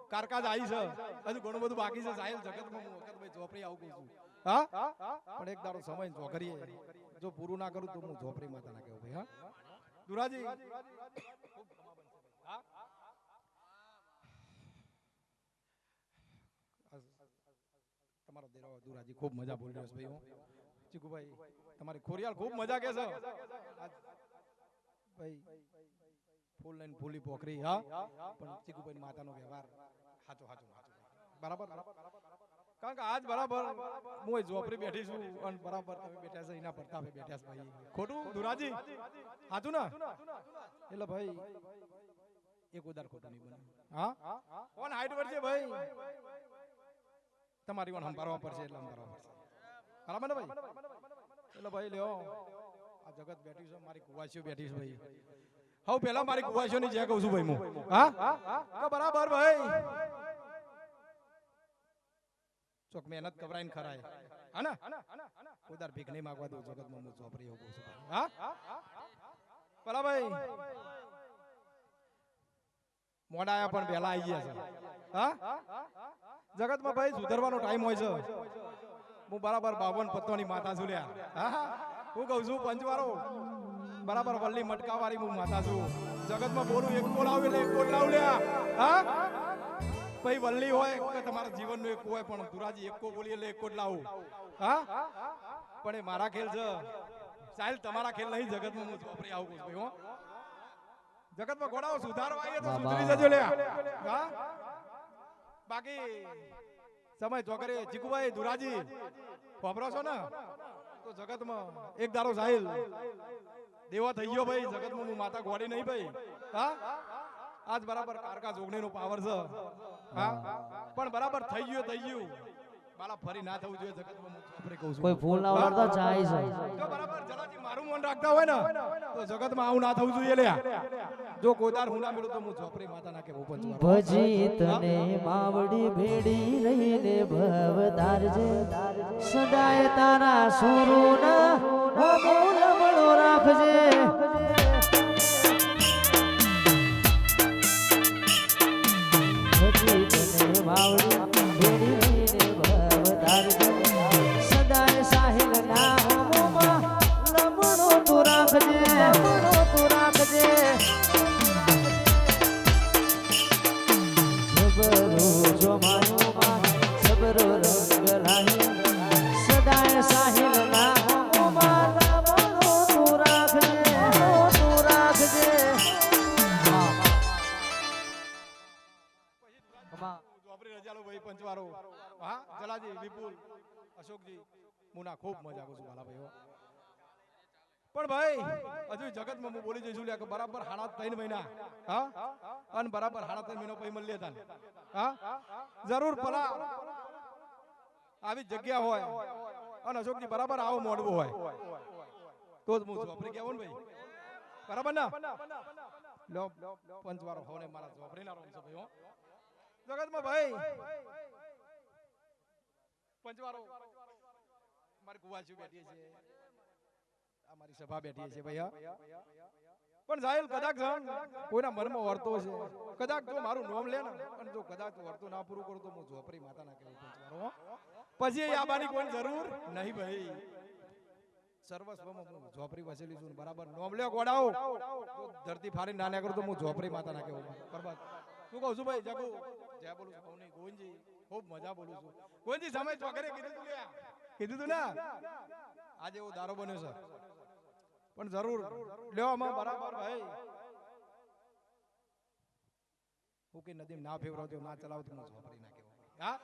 કારકાજ આવી છે હજુ ઘણું બધું બાકી છે સાહેલ જગતમાં હું વખત ભાઈ ઝોપડી આવું કહું છું હા પણ એક દાડો સમય ઝોકરીએ જો પૂરું ના કરું તો હું ઝોપડી માતા નાખે ભાઈ હા દુરાજી તમારો દેરો દુરાજી ખૂબ મજા બોલી રહ્યો છે ભાઈ હું ચીકુભાઈ તમારી ખોરિયાલ ખૂબ મજા કે છે ભાઈ ફૂલ લઈને ફૂલી પોખરી હા પણ ચીકુભાઈ માતાનો વ્યવહાર સાચો બરાબર કારણ કે આજ બરાબર હું ઝોપડી બેઠી છું અને બરાબર તમે બેઠા છો એના પ્રતાપે બેઠા છો ભાઈ ખોટું દુરાજી સાચું ને એટલે ભાઈ એક ઉદાર ખોટું નહીં બને હા કોણ હાઈટ વળશે ભાઈ તમારી કોણ સંભાળવા પડશે એટલે સંભાળવા પડશે બરાબર ને ભાઈ એટલે ભાઈ લ્યો આ જગત બેઠી છે મારી કુવાસીઓ બેઠી છે ભાઈ હવે પેલા મારી કુવાસીઓ ની જે કહું છું ભાઈ હું હા બરાબર ભાઈ ચોક મહેનત કવરાઈને ખરાય હા ને ઉદાર ભીખ નહીં માંગવા દઉં જગતમાં હું ઝોપડી એવું કહું છું હા પેલા ભાઈ મોડા આયા પણ પહેલા આવી ગયા છે હા જગતમાં ભાઈ સુધરવાનો ટાઈમ હોય છે હું બરાબર 52 પત્તોની માતા છું લ્યા હા હું કહું છું પંચવારો બરાબર વલ્લી મટકા વાળી હું માતા છું જગતમાં બોલું એક બોલાવ એટલે એક બોલ લાવ લ્યા હા ભાઈ વલ્લી હોય કે તમારા જીવનનો એક હોય પણ દુરાજી એકો બોલી એટલે એક કોટ લાવું હા પણ એ મારા ખેલ છે સાહેલ તમારા ખેલ નહીં જગતમાં હું ઝોપડી આવું છું ભાઈ હો જગતમાં ઘોડાઓ સુધારવા આવીએ તો સુધરી જજો લ્યા હા બાકી સમય ચોકરે ચીકુભાઈ દુરાજી ખબરો છો ને તો જગતમાં એક દારો સાહેલ દેવા થઈ ગયો ભાઈ જગતમાં હું માતા ગોડી નહીં ભાઈ હા આજ બરાબર કારકા જોગણીનો પાવર છે હા પણ બરાબર થઈ ગયું બાલા ફરી ના થવું જોઈએ જગતમાં હું ઝોપડી કહું છું કોઈ ફૂલ ના વળતા ચાય છે જો બરાબર જલાજી મારું મન રાખતા હોય ને તો જગતમાં આવું ના થવું જોઈએ લ્યા જો કોદાર હું ના મળું તો હું ઝોપડી માતા નાખે બહુ પંચવાર ભજી તને માવડી ભેડી રહીને ભવદારજે સદાય તારા સુરોના અમૂલ બળો રાખજે ભજી તને માવડી ભેડી રહીને ભવદારજે સદાય સાહિલ ના હોમમાં લમણો તું રાખજે જબરો જોમાયો માં જબરો રંગ લાહી સદાય સાહિલ ના હોમમાં લમણો તું રાખજે ઝોપડી રજાલો ભાઈ પંચવારો હા જલાજી વિપુલ અશોકજી મુના ખૂબ મજા કરું છું વાલા ભાઈઓ પણ ભાઈ હજુ જગતમાં હું બોલી જઈશું લ્યા કે બરાબર 3.5 મહિના હા અને બરાબર 3.5 મહિનો પછી મળી લેતા હા જરૂર ભલા આવી જગ્યા હોય અને અશોકજી બરાબર આવો મોડવું હોય તો જ હું ઝોપડી કહેવું ને ભાઈ બરાબર ને લો પંચવારો હોને મારા ઝોપડીના રોમ છે ભાઈ હો જગતમાં ભાઈ પંચવારો મારી કુવાસીઓ બેઠી છે આ મારી સભા બેઠી છે ભાઈ પણ સાહેલ કદાચ કોઈના મનમાં વર્તો છે કદાચ જો મારું નામ લે ને અને જો કદાચ વર્તો ના પૂરું કરું તો હું ઝોપડી માતાના કહેવું પંચવારો પછી આબાની કોઈ જરૂર નહીં ભાઈ સર્વસ્વમાં હું ઝોપડી વસેલી છું બરાબર નામ લ્યો ગોડાઓ તો ધરતી ફાડી ના કરું તો હું ઝોપડી માતાના કહેવું બરાબર શું કહું છું ભાઈ જગુ જય બોલું છું નહીં ગોવિંદજી ખૂબ મજા બોલું છું ગોવિંદજી સમય ચોકરે કીધું તું ને આજે એવો દારો બન્યો છે પણ જરૂર લ્યો આમાં બરાબર ભાઈ હું કે નદી ના ફેવરાવજો ના ચલાવતો હું ઝોપડી ના કેવો હા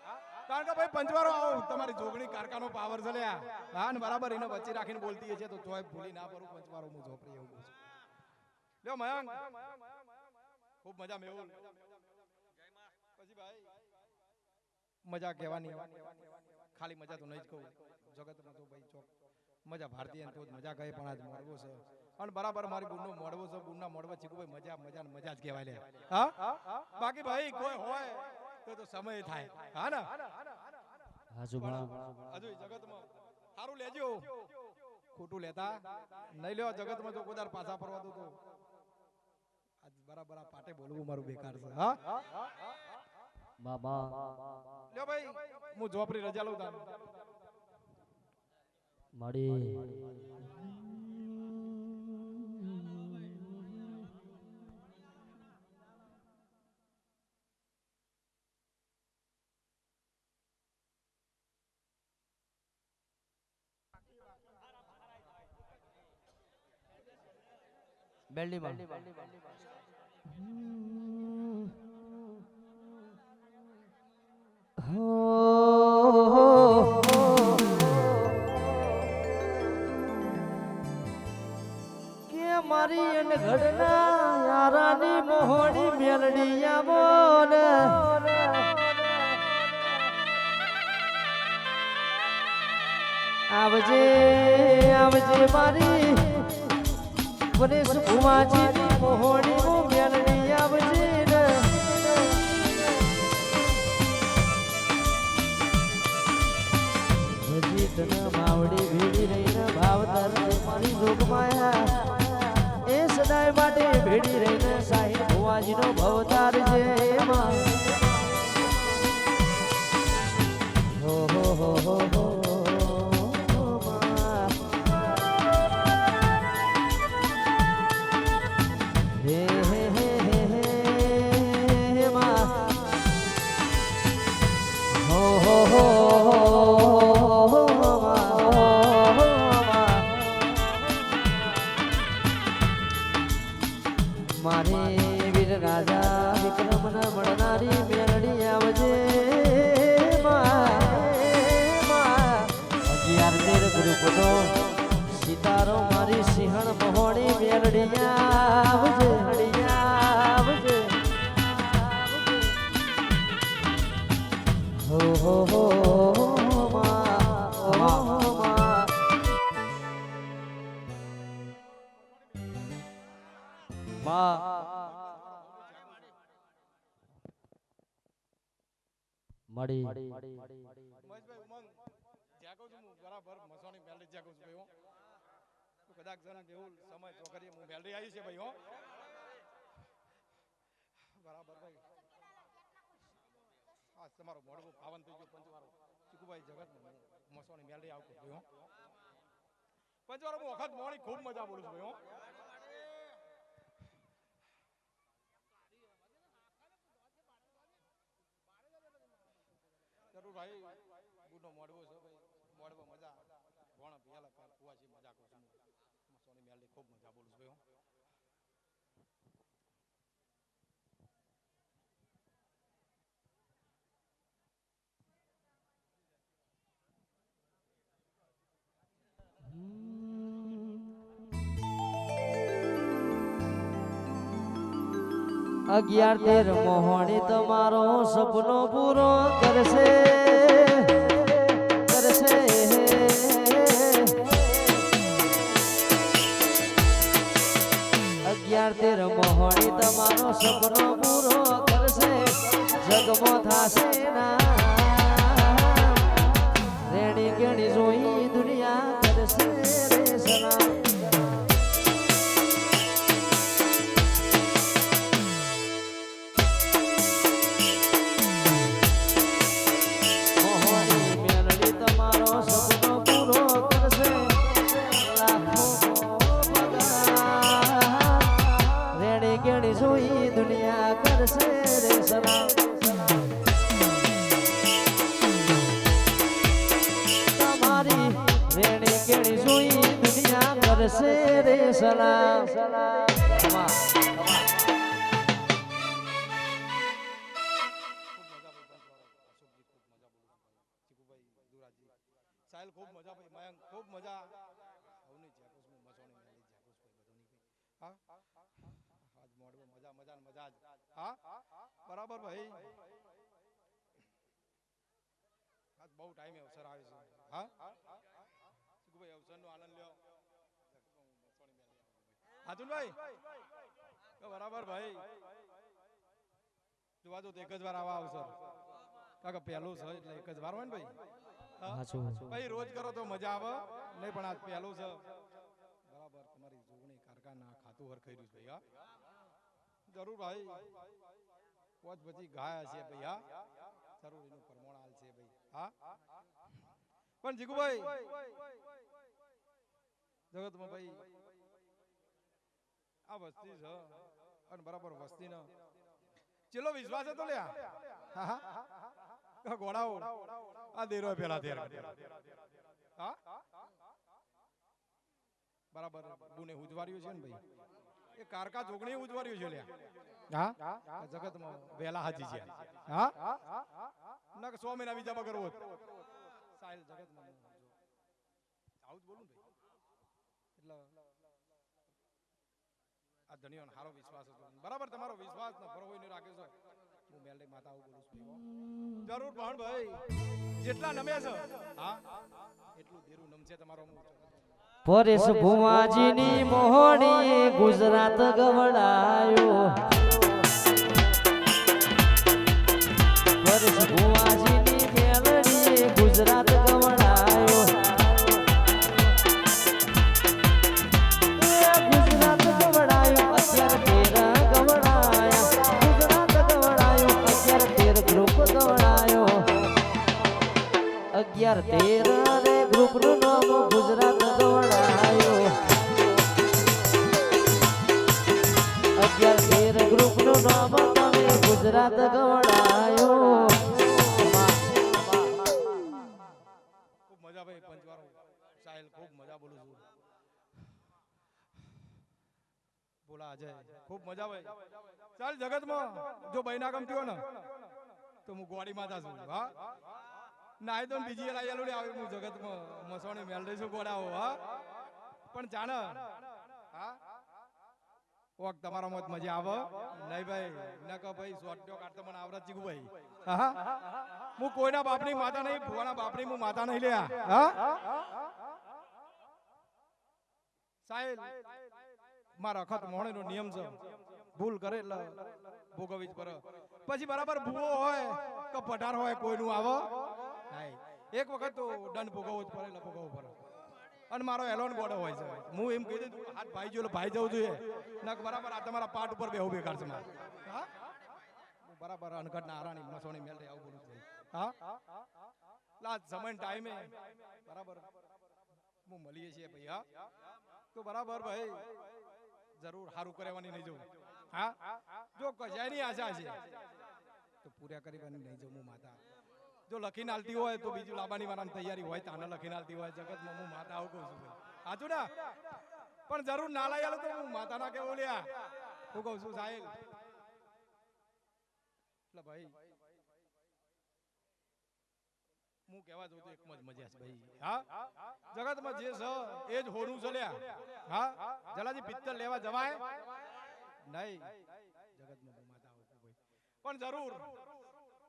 કારણ કે ભાઈ પંચવારો આવો તમારી જોગણી કારકાનો પાવર છે લ્યા હા ને બરાબર એને વચ્ચે રાખીને બોલતી છે તો જોય ભૂલી ના પરું પંચવારો હું ઝોપડી એવું બોલું લ્યો મયંક ખૂબ મજા મેહુલ પછી ભાઈ મજા કહેવાની ખાલી મજા તો નહીં જ કહું જગતમાં તો ભાઈ ચોક મજા ભારતીય તો મજા કહે પણ આજ મળવો છે અને બરાબર મારી બુનનો મળવો છે બુનના મળવા ચીકુભાઈ મજા મજા મજા જ કહેવાય લે હા બાકી ભાઈ કોઈ હોય તો સમય થાય હા ને હાજુ બા હજુ જગતમાં સારું લેજો ખોટું લેતા નહીં લેવા જગતમાં જો કોદાર પાછા ફરવા દો તો આજ બરાબર આ પાટે બોલવું મારું બેકાર છે હા બાબા લ્યો ભાઈ હું જોપરી રજા લઉં તાન મળી બેલ્ડી માં કે મારી એન ઘડના યારાની મોહણી મેલડીયા બોલ આવજે આવજે મારી પરેશ ભુવાજી મોહણી ઓ મેલડી આવજે ને હજી તને માવડી ભેડી રહીને ભાવતર મારી જોગમાયા એ સદાય માટે ભેડી રહીને સાહિબ ભુવાજીનો ભવતાર છે એમાં હો હો હો હો હો મારે વીર રાજા વિક્રમ ન મળનારી મેલડી આવજે 11-13 ગ્રુપનો સિતારો મારી સિંહણ મહોણી મેલડી આવજે આવજે હો હો હો મળી મહેશભાઈ ઉમંગ જાગો છું હું બરાબર મસોણી મેલડી જાગો છું ભાઈ હો તો કદાચ જણા જેવું સમય ચોકરીએ હું મેલડી આવી છે ભાઈ હો બરાબર ભાઈ આ તમારો મોડવો પાવન થઈ ગયો પંચવારો ચીકુભાઈ જગતમાં મસોણી મેલડી આવતો ભાઈ હો પંચવારો હું વખત મોણી ખૂબ મજા બોલું છું ભાઈ હો જરૂર ભાઈ બુનો મોડવો છે ભાઈ મોડવો મજા ભણ ભેલા કર કુવાજી મજા કરું છું મસોની મેલડી ખૂબ મજા બોલું છું ભાઈ અગિયાર 13 મોહણી તમારો સપનો પૂરો કરશે કરશે 11-13 મોહણી તમારો સપનો પૂરો કરશે જગમો થાશે ના રેણી કેણી જોઈ દુનિયા કરશે રે સલામ કરશે રે સલામ સાહેલ ખૂબ મજા ભાઈ મયંક ખૂબ મજા હવની જેકોસ મુ મસોણી મેલી જેકોસ કોઈ બધો નહીં હા આજ મોડવો મજા મજા ને મજા જ હા બરાબર ભાઈ આજ બહુ ટાઈમે અવસર આવે છે હા ચીકુ ભાઈ અવસરનો આનંદ લ્યો મસોણી મેલી હાજુન ભાઈ બરાબર ભાઈ જોવા જો એક જ વાર આવા અવસર કાકા પહેલું છે એટલે એક જ વાર હોય ને ભાઈ ભાઈ રોજ કરો તો મજા આવે નહીં પણ આજ પહેલું છે બરાબર તમારી જોગણી કારખાના ખાતું હર ખર્યું ભાઈ હા જરૂર ભાઈ પોચ પછી ગાયા છે ભાઈ હા જરૂર એનું પરમોણ હાલ છે ભાઈ હા પણ જીગુભાઈ જગતમાં ભાઈ આ વસ્તી છે અને બરાબર વસ્તી નો ચેલો વિશ્વાસ હતો લ્યા હા હા ગોળાઓ આ દેરો પેલા તેર હા બરાબર બુને ઉજવાર્યું છે ને ભાઈ એ કારકા જોગણી ઉજવાર્યું છે લ્યા હા જગતમાં વેલા હાજી છે હા નક 100 મહિના બીજા બગર હોત સાહેલ જગતમાં આવું જ બોલું ભાઈ એટલે આ ધણીઓનો હારો વિશ્વાસ હતો બરાબર તમારો વિશ્વાસ ન ભરો હોઈને રાખ્યો છે હું મેલડી માતા આવું બોલું છું જરૂર પણ ભાઈ જેટલા નમે છે હા એટલું દેરું નમશે તમારો પરેશ ભુવાજીની મોહણી ગુજરાત ગવડાયો પરેશ ભુવાજીની મેલડી ગુજરાત ગવડાયો ગુજરાત ગવડાયો 11 રે ગ્રુપ નું નામ ગુજરાત ગવડાયો 11 ગ્રુપ નું નામ તમે ગુજરાત ગવડાયો ખૂબ મજા ભાઈ પંચવારો સાહેલ ખૂબ મજા બોલું છું બોલા અજય ખૂબ મજા ભાઈ ચાલ જગતમાં જો બહેના ગમતી હોય ને તો હું ગોડી માતા છું હા નાય તો બીજી લાયેલું આવે હું જગતમાં મસોણી મેલડી છું ગોડાઓ હા પણ જાણે હા ઓક તમારો મત મજા આવે નહીં ભાઈ ન કે ભાઈ સોટ્યો કાઢતો મને આવરત જીગુ ભાઈ હા હું કોઈના બાપની માતા નહીં ભુવાના બાપની હું માતા નહીં લ્યા હા સાહેલ મારા અખત મોહણીનો નિયમ છે ભૂલ કરે એટલે ભોગવવી જ પડે પછી બરાબર ભૂવો હોય કે પઢાર હોય કોઈનું આવો એક વખત તો દંડ ભોગવવો જ પડે એટલે ભોગવવો પડે અને મારો એલોન ગોડો હોય છે હું એમ કહી દઉં હાથ ભાઈ જો ભાઈ જવું જોઈએ ના બરાબર આ તમારા પાટ ઉપર બેહું બેકાર છે મારે હા બરાબર અનગઢના આરાણી મસોણી મેલડી આવું બોલું છે હા લાજ સમય ટાઈમે બરાબર હું મળીએ છીએ ભાઈ હા તો બરાબર ભાઈ જરૂર સારું કરવાની નહીં જવું હા જો કજાયની આશા છે તો પૂરા કરવાની નહીં જવું હું માતા જો લખીને આલતી હોય તો બીજું લાવવાની મારાની તૈયારી હોય તાને લખીને આલતી હોય જગતમાં હું માતા આવું કહું છું ભાઈ સાચું ને પણ જરૂર ના લઈ આલો તો હું માતા ના કેવું લ્યા હું કહું છું સાહેબ એટલે ભાઈ હું કહેવા જઉં તો એકમાં જ મજા છે ભાઈ હા જગતમાં જે છે એ જ હોરું છે લ્યા હા જલાજી પિત્તર લેવા જવાય નહીં જગતમાં હું માતા આવું ભાઈ પણ જરૂર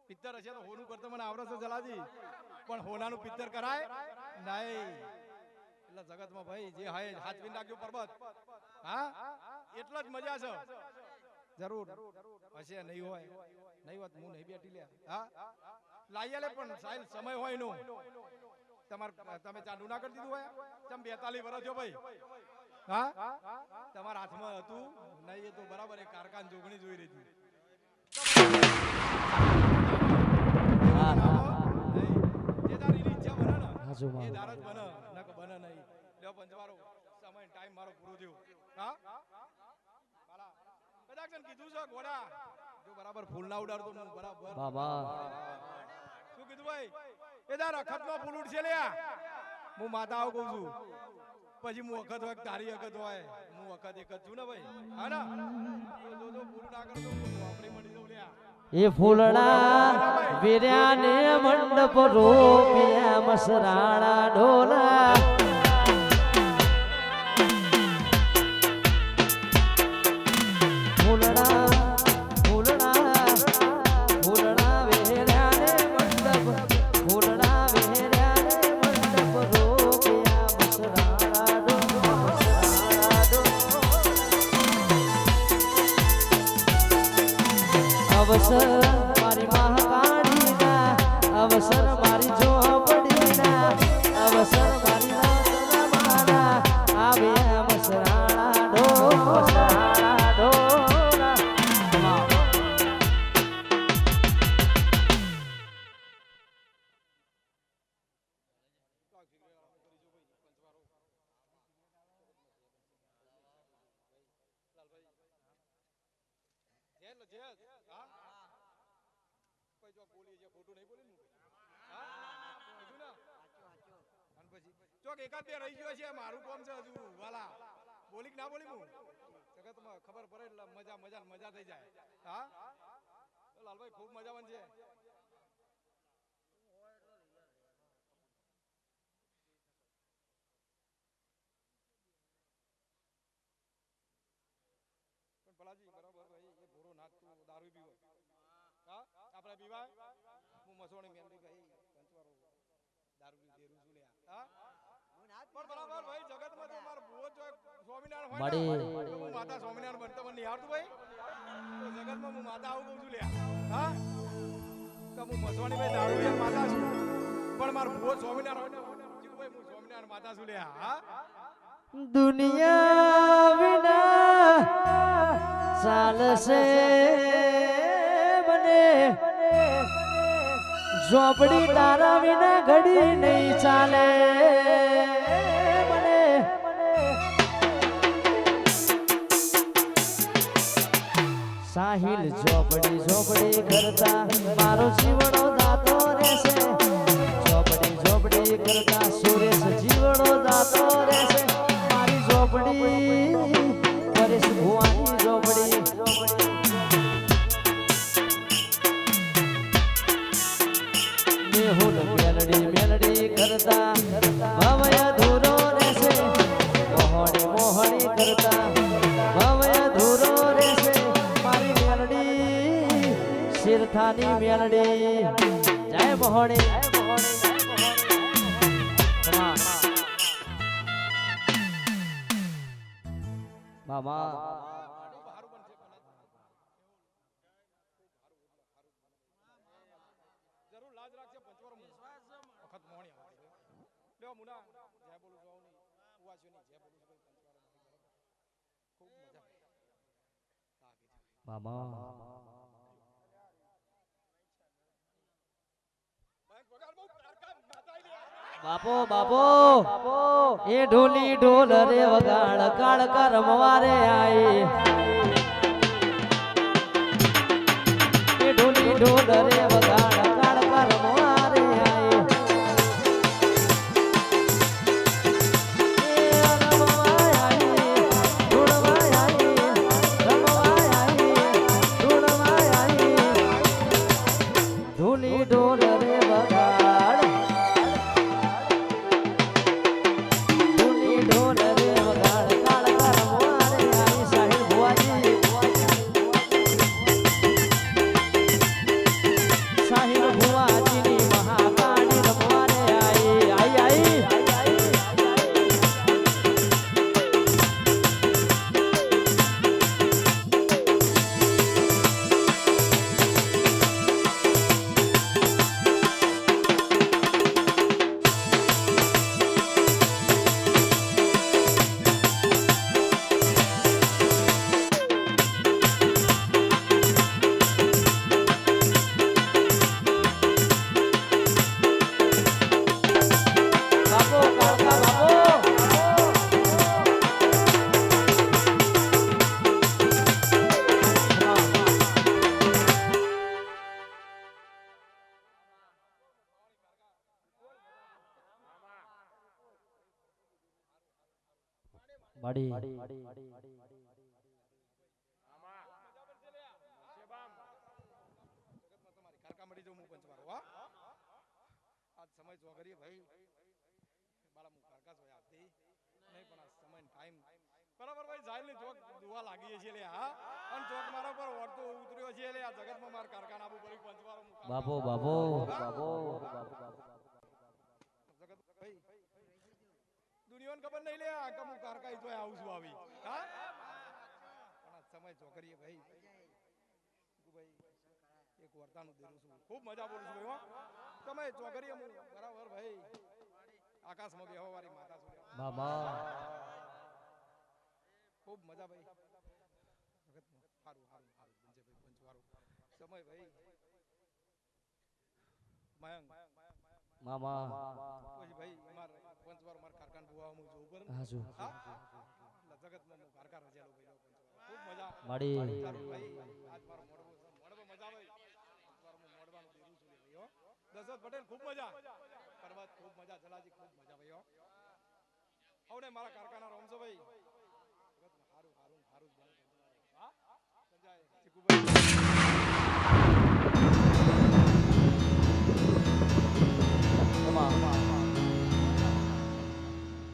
પિત્તર હશે તો હોનું કરતો મને આવડે છે જલાજી પણ હોનાનું પિત્તર કરાય નહીં એટલે જગતમાં ભાઈ જે હાય હાથવી નાખ્યું પર્વત હા એટલા જ મજા છે જરૂર હશે નહીં હોય નહીં હોત હું નહીં બેઠી લે હા લાયલે પણ સાહેબ સમય હોય નો તમે ચાંદુ ના કરી દીધું હોય તમે 42 વર્ષ થયો ભાઈ હા તમારા હાથમાં હતું નહીં એ તો બરાબર એ કારખાન જોગણી જોઈ રહી હતી બરાબર ફૂલ ના ઉડાડતો બરાબર શું કીધું ભાઈ એ તાર અખત માં ફૂલ ઉડશે લ્યા હું માતા આવું કહું છું પછી હું વખત હોય કે તારી વખત હોય હું વખત એક જ છું ને ભાઈ હા ને જો પૂરું ના કરતો આપણે મળી જવું લ્યા એ ફૂલડા વીર્યાને મંડપ રોપ્યા મસરાણા ઢોલા ફૂલડા ફૂલડા ફૂલડા વીર્યાને મંડપ ફૂલડા વીર્યાને મંડપ રોપ્યા મસરાણા ઢોલા મસરાણા ઢોલા અવસર મારી મહાકાળીના અવસર મારી ઝોપડીના અવસર મારી રાતના મારા આવ્યા મસરાણા ઢોલા ચોક એકાદ બે રહી ગયો છે મારું કામ છે હજુ વાલા બોલી કે ના બોલી હું જગતમાં ખબર પડે એટલે મજા મજા મજા થઈ જાય હા લાલભાઈ ખૂબ મજામાં છે પણ ભલાજી બરાબર ભાઈ એ ભોરો નાચતું દારૂ પીવો હા આપણે પીવાય હું મસોણી મેલડી ભાઈ પંચવારો દારૂ પી દેરું છું લ્યા હા પણ બરાબર ભાઈ જગતમાં તો માર ભૂવો જો સ્વામિનારાયણ હોય ને હું માતા સ્વામિનારાયણ બનતો મને નિહાળતું ભાઈ તો જગતમાં હું માતા આવું કહું છું લ્યા હા કે હું મસવાણી ભાઈ દારૂ પીને માતા છું પણ માર ભૂવો સ્વામિનારાયણ હોય ને જીતુ ભાઈ હું સ્વામિનારાયણ માતા છું લ્યા હા દુનિયા વિના ચાલશે મને ઝોપડી તારા વિના ઘડી નહીં ચાલે મને સાહિલ ઝોપડી ઝોપડી કરતા મારો જીવડો દાતો રહેશે ઝોપડી ઝોપડી કરતા સુરેશ જીવડો દાતો રહેશે મારી ઝોપડી પરેશ ભુવાની ઝોપડી મેહુલ મેલડી મેલડી કરતા ભવય ધૂરો રહેશે મોહણી મોહણી કરતા ભવય ધૂરો રહેશે મારી મેલડી શિરથાની મેલડી જય મોહણી મામા જરૂર લાજ રાખશે પંચવારો વખત મોહણી આવે લ્યો મુના જય બોલું છું ની ઉવાસ્યોની જય બોલું છું પંચવારો ખૂબ મજા આવે હા મામા બાપો બાપો એ ઢોલી ઢોલ રે વગાડ કાળકા રમવા રે આઈ એ ઢોલી ઢોલ રે વગાડ કાળકા રમવા રે આઈ એ રમવા આઈ ઢોળવા આઈ રમવા આઈ ઢોળવા આઈ ઢોલી ઢોલ રે વગાડ માડી જગતમાં તમારી કારકા મળી જાઉં હું પંચવારો હા આજ સમય ચોગરીએ ભાઈ બાળા હું કારકા જોયા આપતી નહીં પણ આ સમય ટાઈમ બરાબર ભાઈ જાહેર ની ચોક દુવા લાગીએ છીએ લે હા અને ચોક મારા પર વળતો ઉતર્યો છે લે આ જગતમાં માર કારકા આબુ પડી પંચવારો હું બાબો બાબો બાબો જગત ભાઈ દુનિયાને ખબર નહીં લે આ કમુ કારકાઈ જોય આવું છું આવી હા પણ આ સમય ચોકરીએ ભાઈ ભાઈ એક વર્તાનું દેરું છું ખૂબ મજા બોલું છું ભાઈ હો તમે ચોકરીએ હું બરાબર ભાઈ આકાશમાં બેહવા વાળી માતા છું બાબા ખૂબ મજા ભાઈ જગતમાં સારું સારું સારું બનશે ભાઈ પંચવારું સમય ભાઈ મયંક મામા પછી ભાઈ અમાર પંચવાર માર કારખાન બુવા હું જોઉં પર હાજુ હા એટલે જગતમાં હું કારખાન રજેલો ભાઈ પંચવાર ખૂબ મજા માડી ચાલો ભાઈ આજ મારો મોડવો મજા આવે પંચવાર હું મોડવાનું દેરું છું ભાઈ હો દશરથ પટેલ ખૂબ મજા પર્વત ખૂબ મજા જલાજી ખૂબ મજા ભાઈ હો હવે મારા કારખાના રમશો ભાઈ